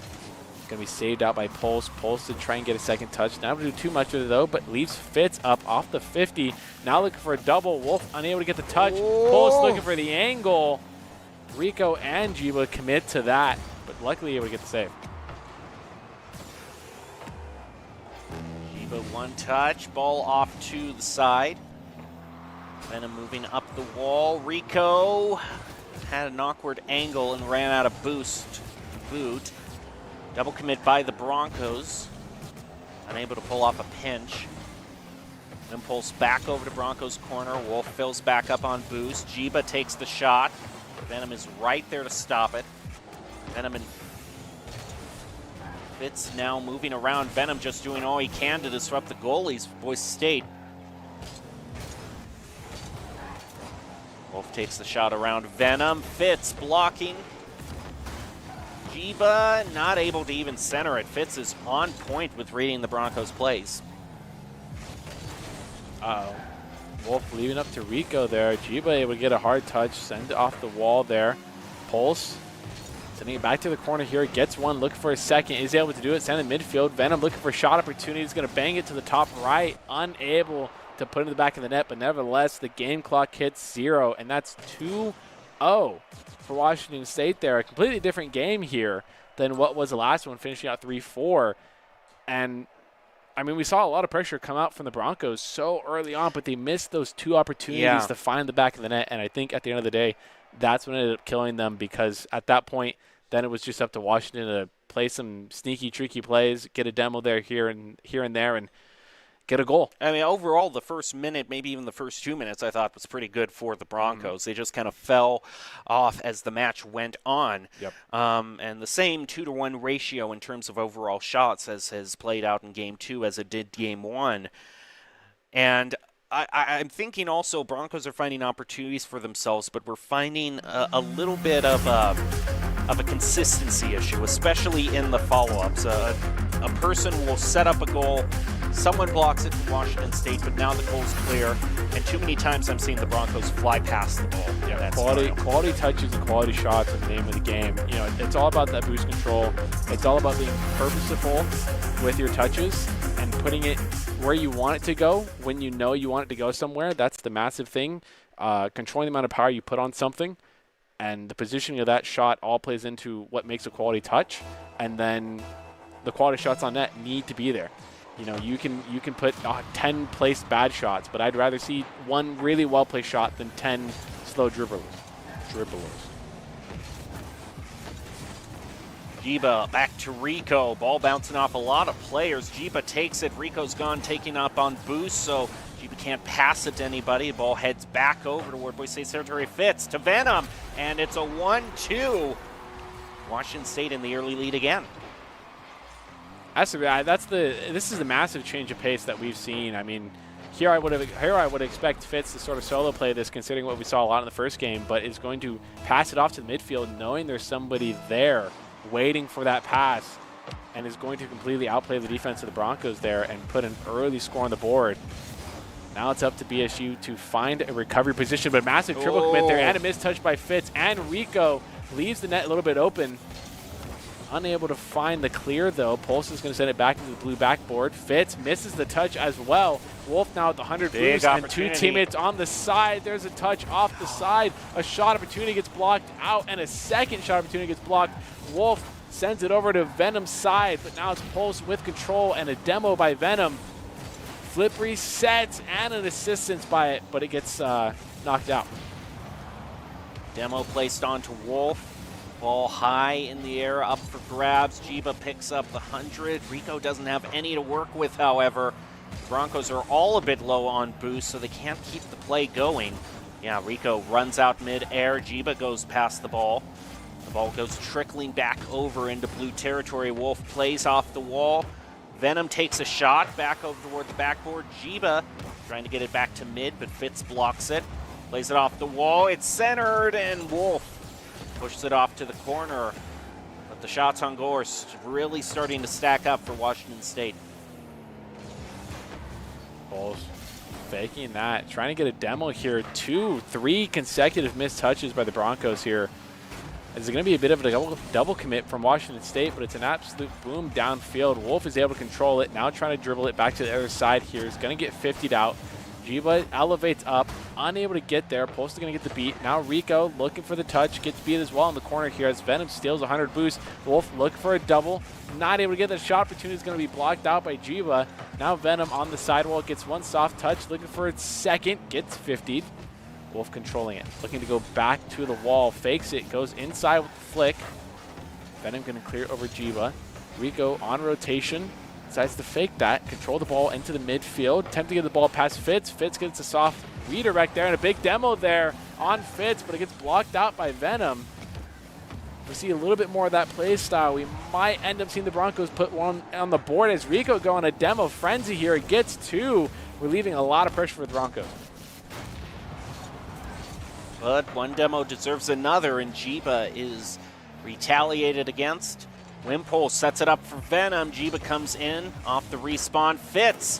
Going to be saved out by Pulse. Pulse to try and get a second touch. Not able to do too much with it, though, but leaves Fitz up off the 50. Now looking for a double. Wolf unable to get the touch. Pulse looking for the angle. Rico and Jiba commit to that, but luckily able to get the save. Jiba one touch. Ball off to the side. Venom moving up the wall. Rico had an awkward angle and ran out of boost. Boot. Double commit by the Broncos. Unable to pull off a pinch. Impulse back over to Broncos corner. Wolf fills back up on boost. Jiba takes the shot. Venom is right there to stop it. Venom and Fitz now moving around. Venom just doing all he can to disrupt the goalies for Boise State. Wolf takes the shot around Venom. Fitz blocking. Jiba not able to even center it. Fitz is on point with reading the Broncos' plays. Wolf leaving up to Rico there. Jiba able to get a hard touch, send it off the wall there. Pulse sending it back to the corner here. Gets one, looking for a second. Is able to do it. Send in midfield. Venom looking for a shot opportunity. He's going to bang it to the top right. Unable to put it in the back of the net, but nevertheless, the game clock hits 0, and that's 2-0 for Washington State there. A completely different game here than what was the last one, finishing out 3-4. And, I mean, we saw a lot of pressure come out from the Broncos so early on, but they missed those 2 opportunities to find the back of the net, and I think at the end of the day, that's what ended up killing them, because at that point, then it was just up to Washington to play some sneaky, tricky plays, get a demo there, here and there, and get a goal. I mean, overall, the first minute, maybe even the first 2 minutes, I thought was pretty good for the Broncos. They just kind of fell off as the match went on. Yep. And the same 2-to-1 ratio in terms of overall shots as has played out in Game 2 as it did Game 1. And I'm thinking also Broncos are finding opportunities for themselves, but we're finding a little bit of a consistency issue, especially in the follow-ups. A person will set up a goal, someone blocks it from Washington State, but now the goal's clear, and too many times I'm seeing the Broncos fly past the ball. Yeah, quality touches and quality shots are the name of the game. You know, it's all about that boost control. It's all about being purposeful with your touches and putting it where you want it to go when you know you want it to go somewhere. That's the massive thing. Controlling the amount of power you put on something, and the positioning of that shot all plays into what makes a quality touch, and then the quality shots on net need to be there. You know, you can put 10 placed bad shots, but I'd rather see one really well-placed shot than 10 slow dribblers. Jiba back to Rico. Ball bouncing off a lot of players. Jiba takes it. Rico's gone, taking up on boost, so Jiba can't pass it to anybody. The ball heads back over toward Boise State territory. Fitz to Venom, and it's a 1-2. Washington State in the early lead again. This is the massive change of pace that we've seen. I mean, here I would expect Fitz to sort of solo play this, considering what we saw a lot in the first game, but is going to pass it off to the midfield, knowing there's somebody there waiting for that pass, and is going to completely outplay the defense of the Broncos there and put an early score on the board. Now it's up to BSU to find a recovery position, but massive triple commit there, and a missed touch by Fitz, and Rico leaves the net a little bit open. Unable to find the clear, though. Pulse is going to send it back into the blue backboard. Fitz misses the touch as well. Wolf now at the 100 boost, and 2 teammates on the side. There's a touch off the side. A shot opportunity gets blocked out, and a second shot opportunity gets blocked. Wolf sends it over to Venom's side, but now it's Pulse with control, and a demo by Venom. Flip resets and an assistance by it, but it gets knocked out. Demo placed onto Wolf. Ball high in the air, up for grabs. Jiba picks up the 100. Rico doesn't have any to work with, however. The Broncos are all a bit low on boost, so they can't keep the play going. Yeah, Rico runs out mid-air. Jiba goes past the ball. The ball goes trickling back over into blue territory. Wolf plays off the wall. Venom takes a shot back over toward the backboard. Jiba trying to get it back to mid, but Fitz blocks it. Plays it off the wall. It's centered, and Wolf pushes it off to the corner. But the shots on goal are really starting to stack up for Washington State. Bulls faking that, trying to get a demo here. 3 consecutive missed touches by the Broncos here. It's going to be a bit of a double commit from Washington State, but it's an absolute boom downfield. Wolf is able to control it, now trying to dribble it back to the other side here. He's going to get 50'd out. Jiba elevates up, unable to get there. Post is going to get the beat. Now Rico looking for the touch, gets beat as well in the corner here as Venom steals 100 boost. Wolf looking for a double, not able to get the shot opportunity. Is going to be blocked out by Jiba. Now Venom on the sidewall gets one soft touch, looking for its second, gets 50'd. Wolf controlling it, looking to go back to the wall, fakes it, goes inside with the flick. Venom going to clear it over Jiba. Rico on rotation, decides to fake that, control the ball into the midfield, attempt to get the ball past Fitz. Fitz gets a soft redirect there and a big demo there on Fitz, but it gets blocked out by Venom. We see a little bit more of that play style. We might end up seeing the Broncos put one on the board as Rico go on a demo frenzy here. It gets 2, relieving a lot of pressure for the Broncos. But one demo deserves another, and Jiba is retaliated against. Wimpole sets it up for Venom. Jiba comes in off the respawn. Fitz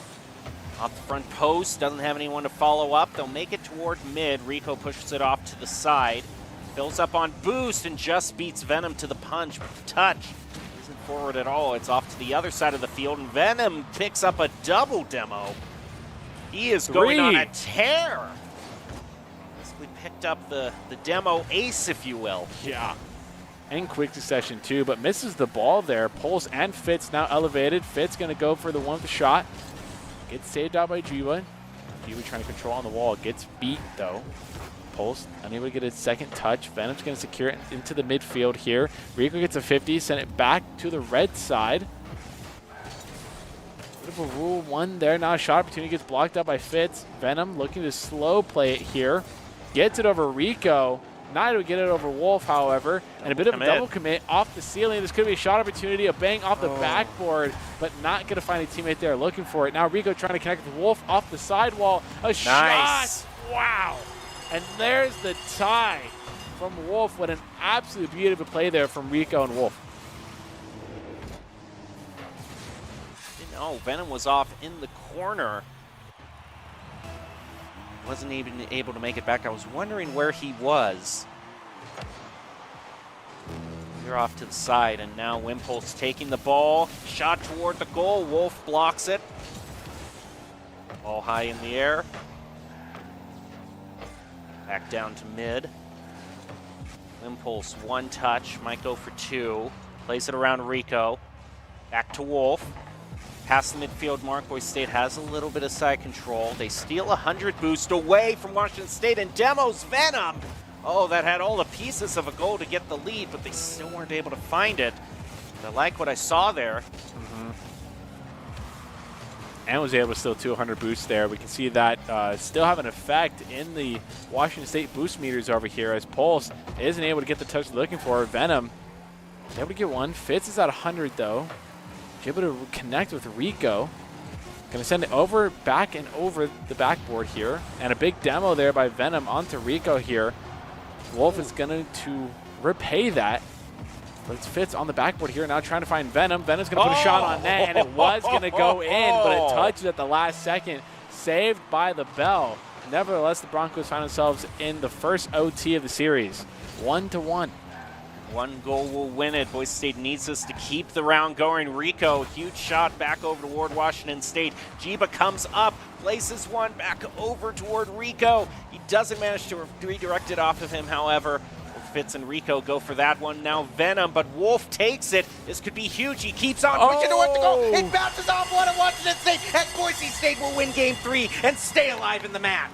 off the front post. Doesn't have anyone to follow up. They'll make it toward mid. Rico pushes it off to the side. Fills up on boost and just beats Venom to the punch. But the touch isn't forward at all. It's off to the other side of the field, and Venom picks up a double demo. He is going on a tear. Basically picked up the demo ace, if you will. Yeah. And quick succession too, but misses the ball there. Pulse and Fitz now elevated. Fitz going to go for the one with the shot. Gets saved out by Jiba. Jiba trying to control on the wall. Gets beat though. Pulse unable to get a second touch. Venom's going to secure it into the midfield here. Rico gets a 50, send it back to the red side. Bit of a rule 1 there. Now a shot opportunity gets blocked out by Fitz. Venom looking to slow play it here. Gets it over Rico. Not able to get it over Wolf, however, and a bit of a double commit off the ceiling. This could be a shot opportunity, a bang off the backboard, but not going to find a teammate there looking for it. Now Rico trying to connect with Wolf off the sidewall. A shot! Wow! And there's the tie from Wolf. What an absolute beautiful play there from Rico and Wolf. No, Venom was off in the corner. Wasn't even able to make it back. I was wondering where he was. You're off to the side, and now Wimpole's taking the ball. Shot toward the goal. Wolf blocks it. Ball high in the air. Back down to mid. Wimpole's one touch. Might go for 2. Plays it around Rico. Back to Wolf. Past the midfield mark, Boise State has a little bit of side control. They steal 100 boost away from Washington State and demos Venom. Oh, that had all the pieces of a goal to get the lead, but they still weren't able to find it. I like what I saw there. And was able to steal 200 boosts there. We can see that still have an effect in the Washington State boost meters over here as Pulse isn't able to get the touch looking for. Venom able to get one. Fitz is at 100 though. Able to connect with Rico. Going to send it over, back and over the backboard here. And a big demo there by Venom onto Rico here. Wolf is going to repay that. But it's Fitz on the backboard here now trying to find Venom. Venom's going to put a shot on net, and it was going to go in, but it touches at the last second. Saved by the bell. Nevertheless, the Broncos find themselves in the first OT of the series. 1-1. One goal will win it. Boise State needs this to keep the round going. Rico, huge shot back over toward Washington State. Jiba comes up, places one back over toward Rico. He doesn't manage to redirect it off of him, however. Fitz and Rico go for that one. Now Venom, but Wolf takes it. This could be huge. He keeps on pushing towards the goal. It bounces off one of Washington State, and Boise State will win Game 3 and stay alive in the match.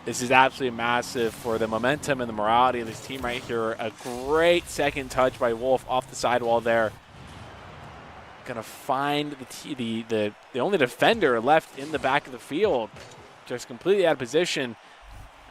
This is absolutely massive for the momentum and the morality of this team right here. A great second touch by Wolf off the sidewall there. Gonna find the only defender left in the back of the field. Just completely out of position.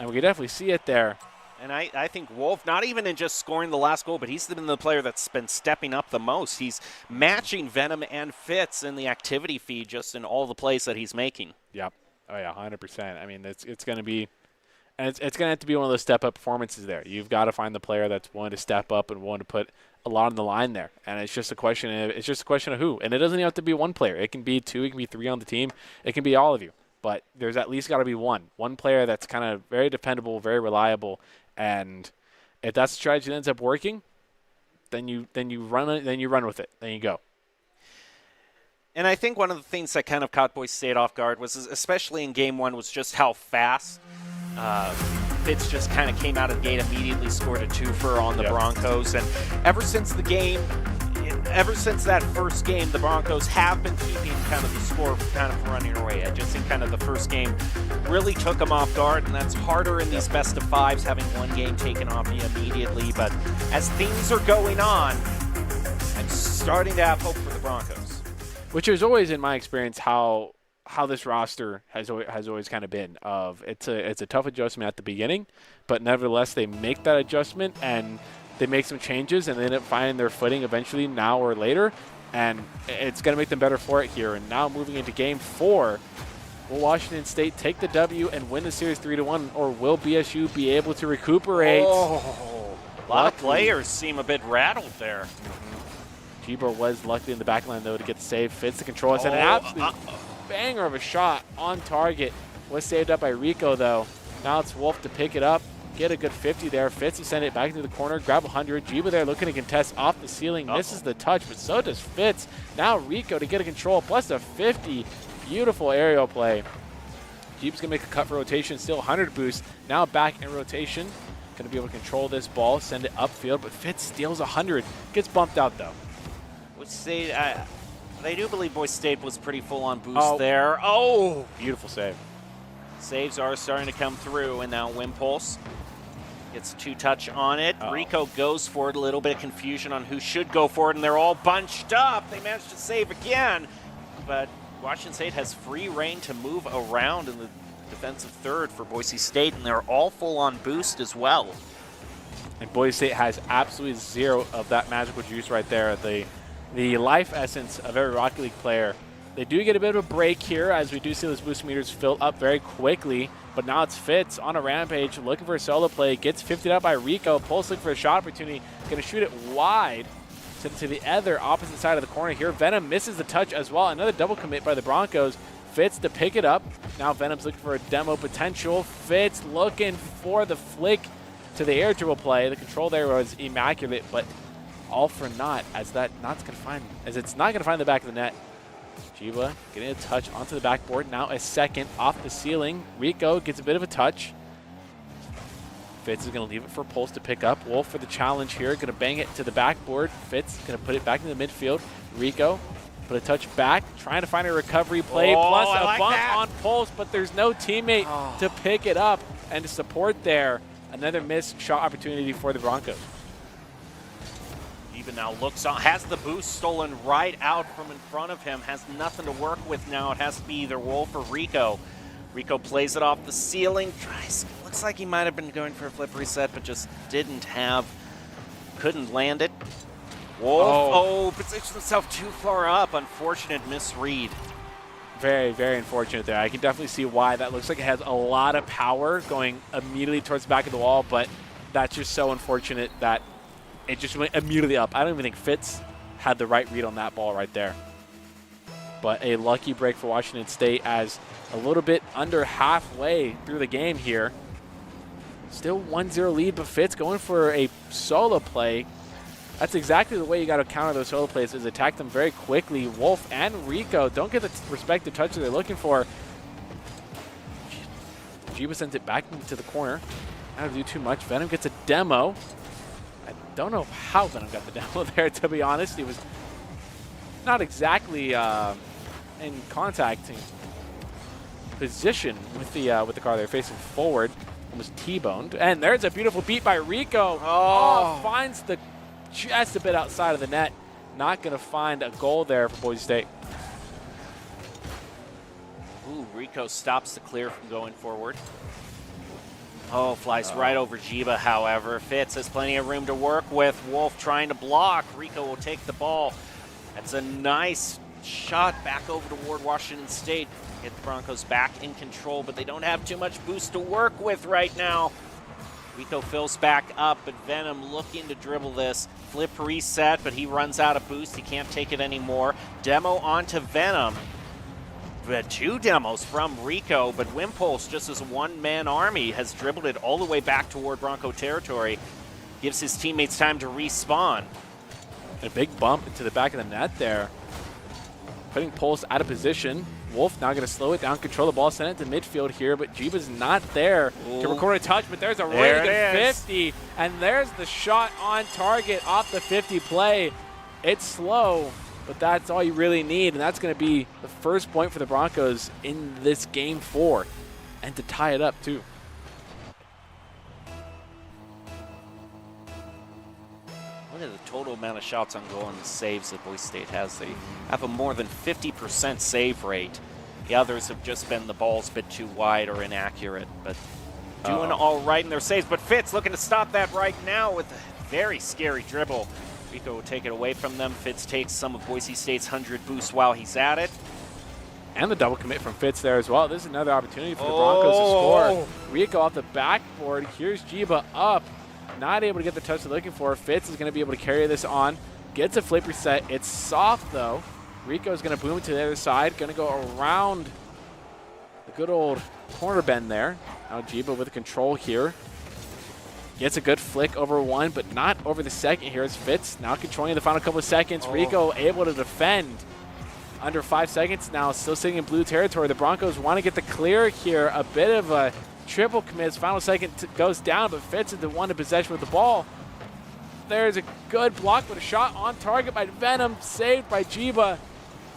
And we can definitely see it there. And I think Wolf, not even in just scoring the last goal, but he's been the player that's been stepping up the most. He's matching Venom and Fitz in the activity feed just in all the plays that he's making. Yep. Oh, yeah, 100%. I mean, it's going to be – and it's going to have to be one of those step-up performances there. You've got to find the player that's willing to step up and willing to put a lot on the line there. And it's just a question of who. And it doesn't even have to be one player. It can be 2, it can be 3 on the team. It can be all of you. But there's at least got to be one player that's kind of very dependable, very reliable. And if that strategy ends up working, then you run it, then you run with it, then you go. And I think one of the things that kind of caught Boise State off guard was, especially in Game 1, was just how fast Fitz just kind of came out of the gate, immediately scored a twofer on the Broncos. And ever since that first game, the Broncos have been keeping kind of the score kind of running away. I just think kind of the first game really took them off guard, and that's harder in these best of 5s, having one game taken off you immediately. But as things are going on, I'm starting to have hope for the Broncos. Which is always, in my experience, how this roster has always kind of been. It's a tough adjustment at the beginning, but nevertheless they make that adjustment and they make some changes and they end up finding their footing eventually, now or later, and it's going to make them better for it here. And now moving into Game 4, will Washington State take the W and win the series 3-1, or will BSU be able to recuperate? Oh, a lot of players seem a bit rattled there. Gibor was lucky in the back line, though, to get the save. Fits the control. It's an absolute banger of a shot on target. Was saved up by Rico, though. Now it's Wolf to pick it up, get a good 50 there. Fitz to send it back into the corner, grab 100. Gibor there looking to contest off the ceiling. Misses the touch, but so does Fitz. Now Rico to get a control, plus a 50. Beautiful aerial play. Jeep's going to make a cut for rotation, still 100 boost. Now back in rotation. Going to be able to control this ball, send it upfield, but Fitz steals 100. Gets bumped out, though. They do believe Boise State was pretty full on boost there. Oh! Beautiful save. Saves are starting to come through, and now Wimpulse gets a 2-touch on it. Rico goes for it, a little bit of confusion on who should go for it, and they're all bunched up. They managed to save again, but Washington State has free reign to move around in the defensive third for Boise State, and they're all full on boost as well. And Boise State has absolutely zero of that magical juice right there. The life essence of every Rocket League player. They do get a bit of a break here as we do see those boost meters fill up very quickly, but now it's Fitz on a rampage, looking for a solo play, gets 50'd up by Rico. Pulse looking for a shot opportunity, going to shoot it wide to the other opposite side of the corner here. Venom misses the touch as well. Another double commit by the Broncos. Fitz to pick it up. Now Venom's looking for a demo potential. Fitz looking for the flick to the air dribble play. The control there was immaculate, but all for naught as it's not going to find the back of the net. Jiba getting a touch onto the backboard. Now a second off the ceiling. Rico gets a bit of a touch. Fitz is going to leave it for Pulse to pick up. Wolf for the challenge here. Going to bang it to the backboard. Fitz going to put it back in the midfield. Rico put a touch back. Trying to find a recovery play. Plus a bump on Pulse, but there's no teammate to pick it up and to support there. Another missed shot opportunity for the Broncos. Even now looks on, has the boost stolen right out from in front of him, has nothing to work with now. It has to be either Wolf or Rico. Rico plays it off the ceiling, looks like he might have been going for a flip reset, but just couldn't land it. Wolf, positions himself too far up, unfortunate misread. Very, very unfortunate there. I can definitely see why that looks like it has a lot of power going immediately towards the back of the wall, but that's just so unfortunate that it just went immediately up. I don't even think Fitz had the right read on that ball right there. But a lucky break for Washington State as a little bit under halfway through the game here. Still 1-0 lead, but Fitz going for a solo play. That's exactly the way you got to counter those solo plays, is attack them very quickly. Wolf and Rico don't get the respective touch that they're looking for. Jiba sends it back into the corner. Not to do too much. Venom gets a demo. I don't know how Venom got the demo there, to be honest. He was not exactly in contacting position with the car there, facing forward. Almost T-boned. And there's a beautiful beat by Rico. Finds the just a bit outside of the net. Not going to find a goal there for Boise State. Ooh, Rico stops the clear from going forward. Oh, flies right over Jiba, however. Fitz has plenty of room to work with. Wolf trying to block. Rico will take the ball. That's a nice shot back over toward Washington State. Get the Broncos back in control, but they don't have too much boost to work with right now. Rico fills back up, but Venom looking to dribble this. Flip reset, but he runs out of boost. He can't take it anymore. Demo onto Venom. But 2 demos from Rico, but Wimpulse, just as a one-man army, has dribbled it all the way back toward Bronco territory. Gives his teammates time to respawn. A big bump into the back of the net there. Putting Pulse out of position. Wolf now going to slow it down, control the ball, send it to midfield here, but Jiba's not there to record a touch, but there's a really good 50, and there's the shot on target off the 50 play. It's slow, but that's all you really need, and that's going to be the first point for the Broncos in this game 4, and to tie it up too. Look at the total amount of shots on goal and the saves that Boise State has. They have a more than 50% save rate. The others have just been the ball's a bit too wide or inaccurate, but doing all right in their saves. But Fitz looking to stop that right now with a very scary dribble. Rico will take it away from them. Fitz takes some of Boise State's 100 boost while he's at it. And the double commit from Fitz there as well. This is another opportunity for the Broncos to score. Rico off the backboard. Here's Jiba up. Not able to get the touch they're looking for. Fitz is going to be able to carry this on. Gets a flip reset. It's soft, though. Rico is going to boom it to the other side. Going to go around the good old corner bend there. Now Jiba with control here. Gets a good flick over one, but not over the second here. As Fitz now controlling the final couple of seconds. Rico able to defend under 5 seconds now. Still sitting in blue territory. The Broncos want to get the clear here. A bit of a triple commits. Final second goes down, but Fitz is the one in possession with the ball. There's a good block, but a shot on target by Venom, saved by Jiba.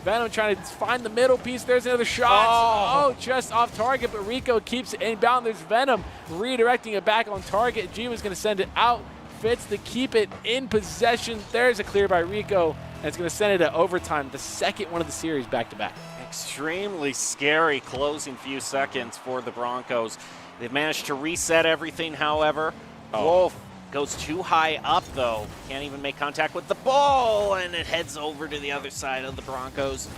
Venom trying to find the middle piece. There's another shot. Oh, just off target, but Rico keeps it inbound. There's Venom redirecting it back on target. Jiba's going to send it out. Fitz to keep it in possession. There's a clear by Rico, and it's going to send it to overtime, the second one of the series back-to-back. Extremely scary closing few seconds for the Broncos. They've managed to reset everything, however. Wolf goes too high up, though. Can't even make contact with the ball, and it heads over to the other side of the Broncos.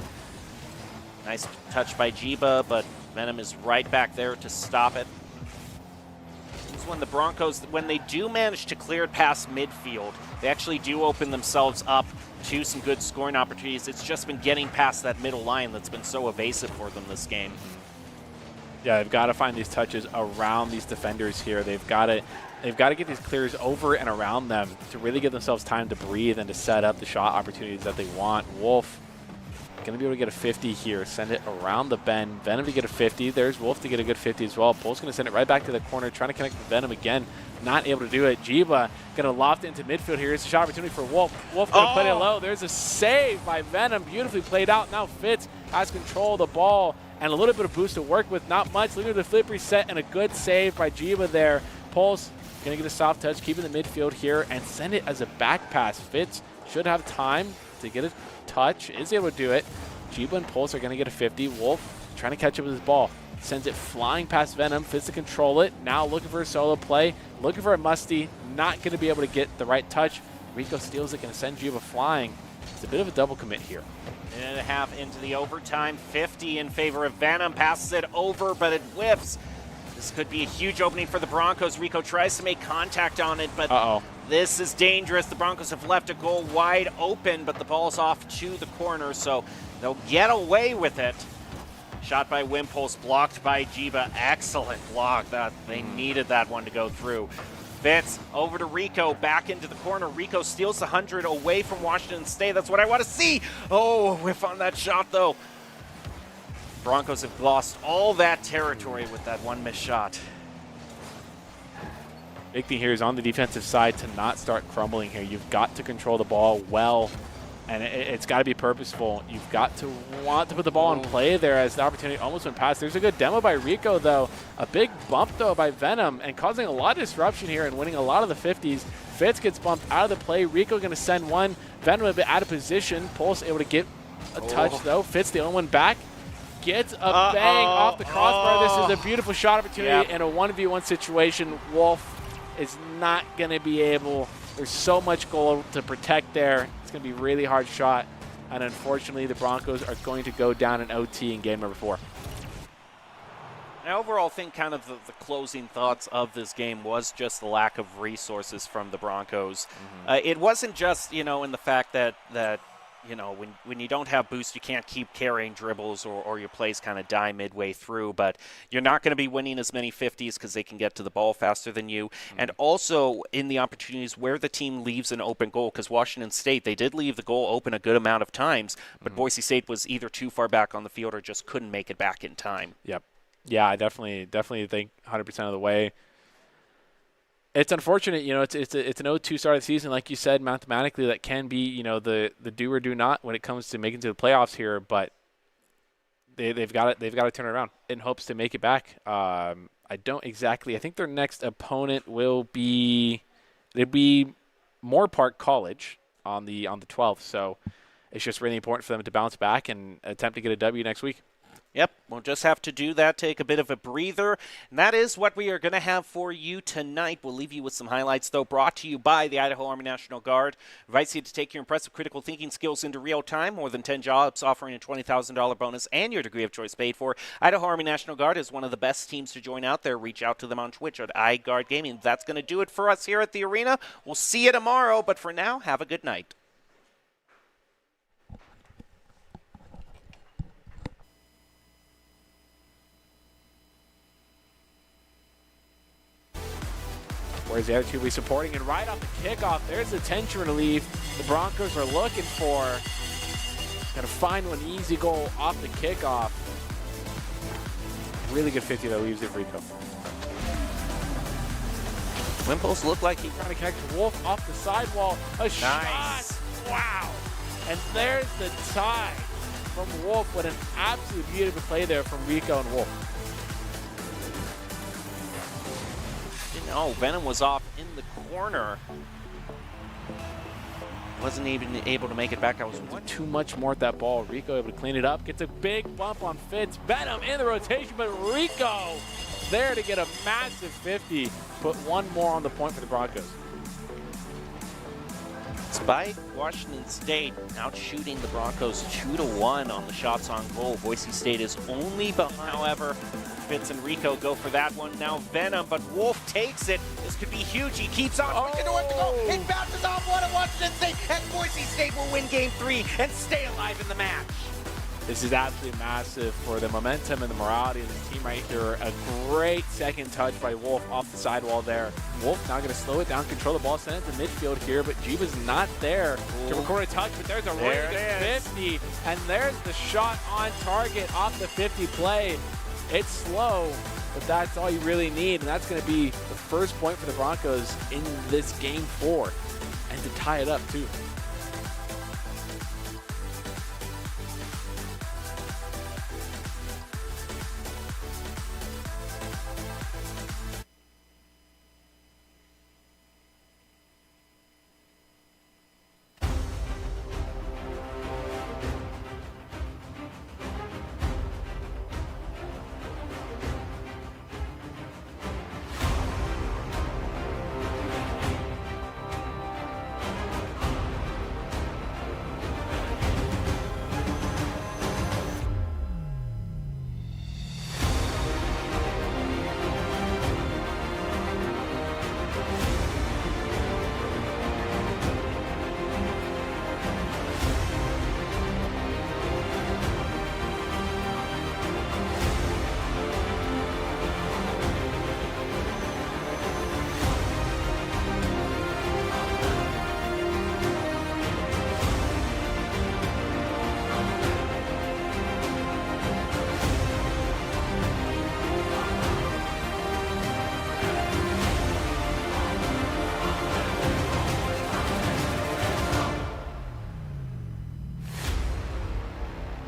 Nice touch by Jiba, but Venom is right back there to stop it. This is when the Broncos, when they do manage to clear it past midfield, they actually do open themselves up to some good scoring opportunities. It's just been getting past that middle line that's been so evasive for them this game. Yeah, they've got to find these touches around these defenders here. They've got to get these clears over and around them to really give themselves time to breathe and to set up the shot opportunities that they want. Wolf going to be able to get a 50 here. Send it around the bend. Venom to get a 50. There's Wolf to get a good 50 as well. Bull's going to send it right back to the corner, trying to connect with Venom again. Not able to do it. Jiba going to loft it into midfield here. It's a shot opportunity for Wolf. Wolf going to put it low. There's a save by Venom. Beautifully played out. Now Fitz has control of the ball and a little bit of boost to work with. Not much. Look at the flip reset and a good save by Jiba there. Pulse going to get a soft touch, keeping the midfield here, and send it as a back pass. Fitz should have time to get a touch. Is able to do it. Jiba and Pulse are going to get a 50. Wolf trying to catch up with his ball. Sends it flying past Venom. Fitz to control it. Now looking for a solo play. Looking for a musty. Not going to be able to get the right touch. Rico steals it. Going to send Jiba flying. It's a bit of a double commit here. Minute and a half into the overtime. 50 in favor of Venom. Passes it over, but it whiffs. This could be a huge opening for the Broncos. Rico tries to make contact on it, but this is dangerous. The Broncos have left a goal wide open, but the ball's off to the corner, so they'll get away with it. Shot by Wimpulse, blocked by Jiba. Excellent block. They needed that one to go through. Fitz over to Rico, back into the corner. Rico steals the 100 away from Washington State. That's what I want to see. Oh, a whiff on that shot, though. Broncos have lost all that territory with that one missed shot. Big thing here is on the defensive side to not start crumbling here. You've got to control the ball well, and it's got to be purposeful. You've got to want to put the ball in play there as the opportunity almost went past. There's a good demo by Rico, though. A big bump, though, by Venom, and causing a lot of disruption here and winning a lot of the 50s. Fitz gets bumped out of the play. Rico going to send one. Venom a bit out of position. Pulse able to get a touch, though. Fitz the only one back. gets a bang off the crossbar. This is a beautiful shot opportunity in a 1v1 situation. Wolf is not going to be able. There's so much goal to protect there. It's going to be a really hard shot. And unfortunately, the Broncos are going to go down in OT in game number 4. I overall think kind of the closing thoughts of this game was just the lack of resources from the Broncos. It wasn't just, in the fact that when you don't have boost, you can't keep carrying dribbles or your plays kind of die midway through, but you're not going to be winning as many 50s because they can get to the ball faster than you. And also in the opportunities where the team leaves an open goal, because Washington State, they did leave the goal open a good amount of times, but Boise State was either too far back on the field or just couldn't make it back in time. Yep. Yeah, I definitely think 100% of the way. It's unfortunate, it's an 0-2 start of the season, like you said, mathematically that can be, the do or do not when it comes to making it to the playoffs here, but they've got to turn it around in hopes to make it back. I think their next opponent will be Moore Park College on the 12th, so it's just really important for them to bounce back and attempt to get a W next week. Yep, we'll just have to do that, take a bit of a breather. And that is what we are going to have for you tonight. We'll leave you with some highlights, though, brought to you by the Idaho Army National Guard. Invites you to take your impressive critical thinking skills into real time. More than 10 jobs offering a $20,000 bonus and your degree of choice paid for. Idaho Army National Guard is one of the best teams to join out there. Reach out to them on Twitch at iGuard Gaming. That's going to do it for us here at the arena. We'll see you tomorrow, but for now, have a good night. Where's the other two be supporting? And right off the kickoff, there's the tension relief the Broncos are looking for. Got to find one easy goal off the kickoff. Really good 50 that leaves it for Rico. Wimples look like he's trying to connect Wolf off the sidewall. A shot! Wow! And there's the tie from Wolf. What an absolute beautiful play there from Rico and Wolf. No, Venom was off in the corner. Wasn't even able to make it back. I was too much more at that ball. Rico able to clean it up. Gets a big bump on Fitz. Venom in the rotation, but Rico there to get a massive 50. Put one more on the point for the Broncos. Despite Washington State out shooting the Broncos 2-1 on the shots on goal, Boise State is only behind. However, Fitz and Rico go for that one. Now Venom, but Wolf takes it. This could be huge. He keeps on. It bounces off one of Washington State, and Boise State will win Game 3 and stay alive in the match. This is absolutely massive for the momentum and the morality of this team right here. A great second touch by Wolf off the sidewall there. Wolf now going to slow it down, control the ball, send it to midfield here, but Jiva's not there to record a touch, but there's a really good 50, and there's the shot on target off the 50 play. It's slow, but that's all you really need, and that's going to be the first point for the Broncos in this Game 4, and to tie it up, too.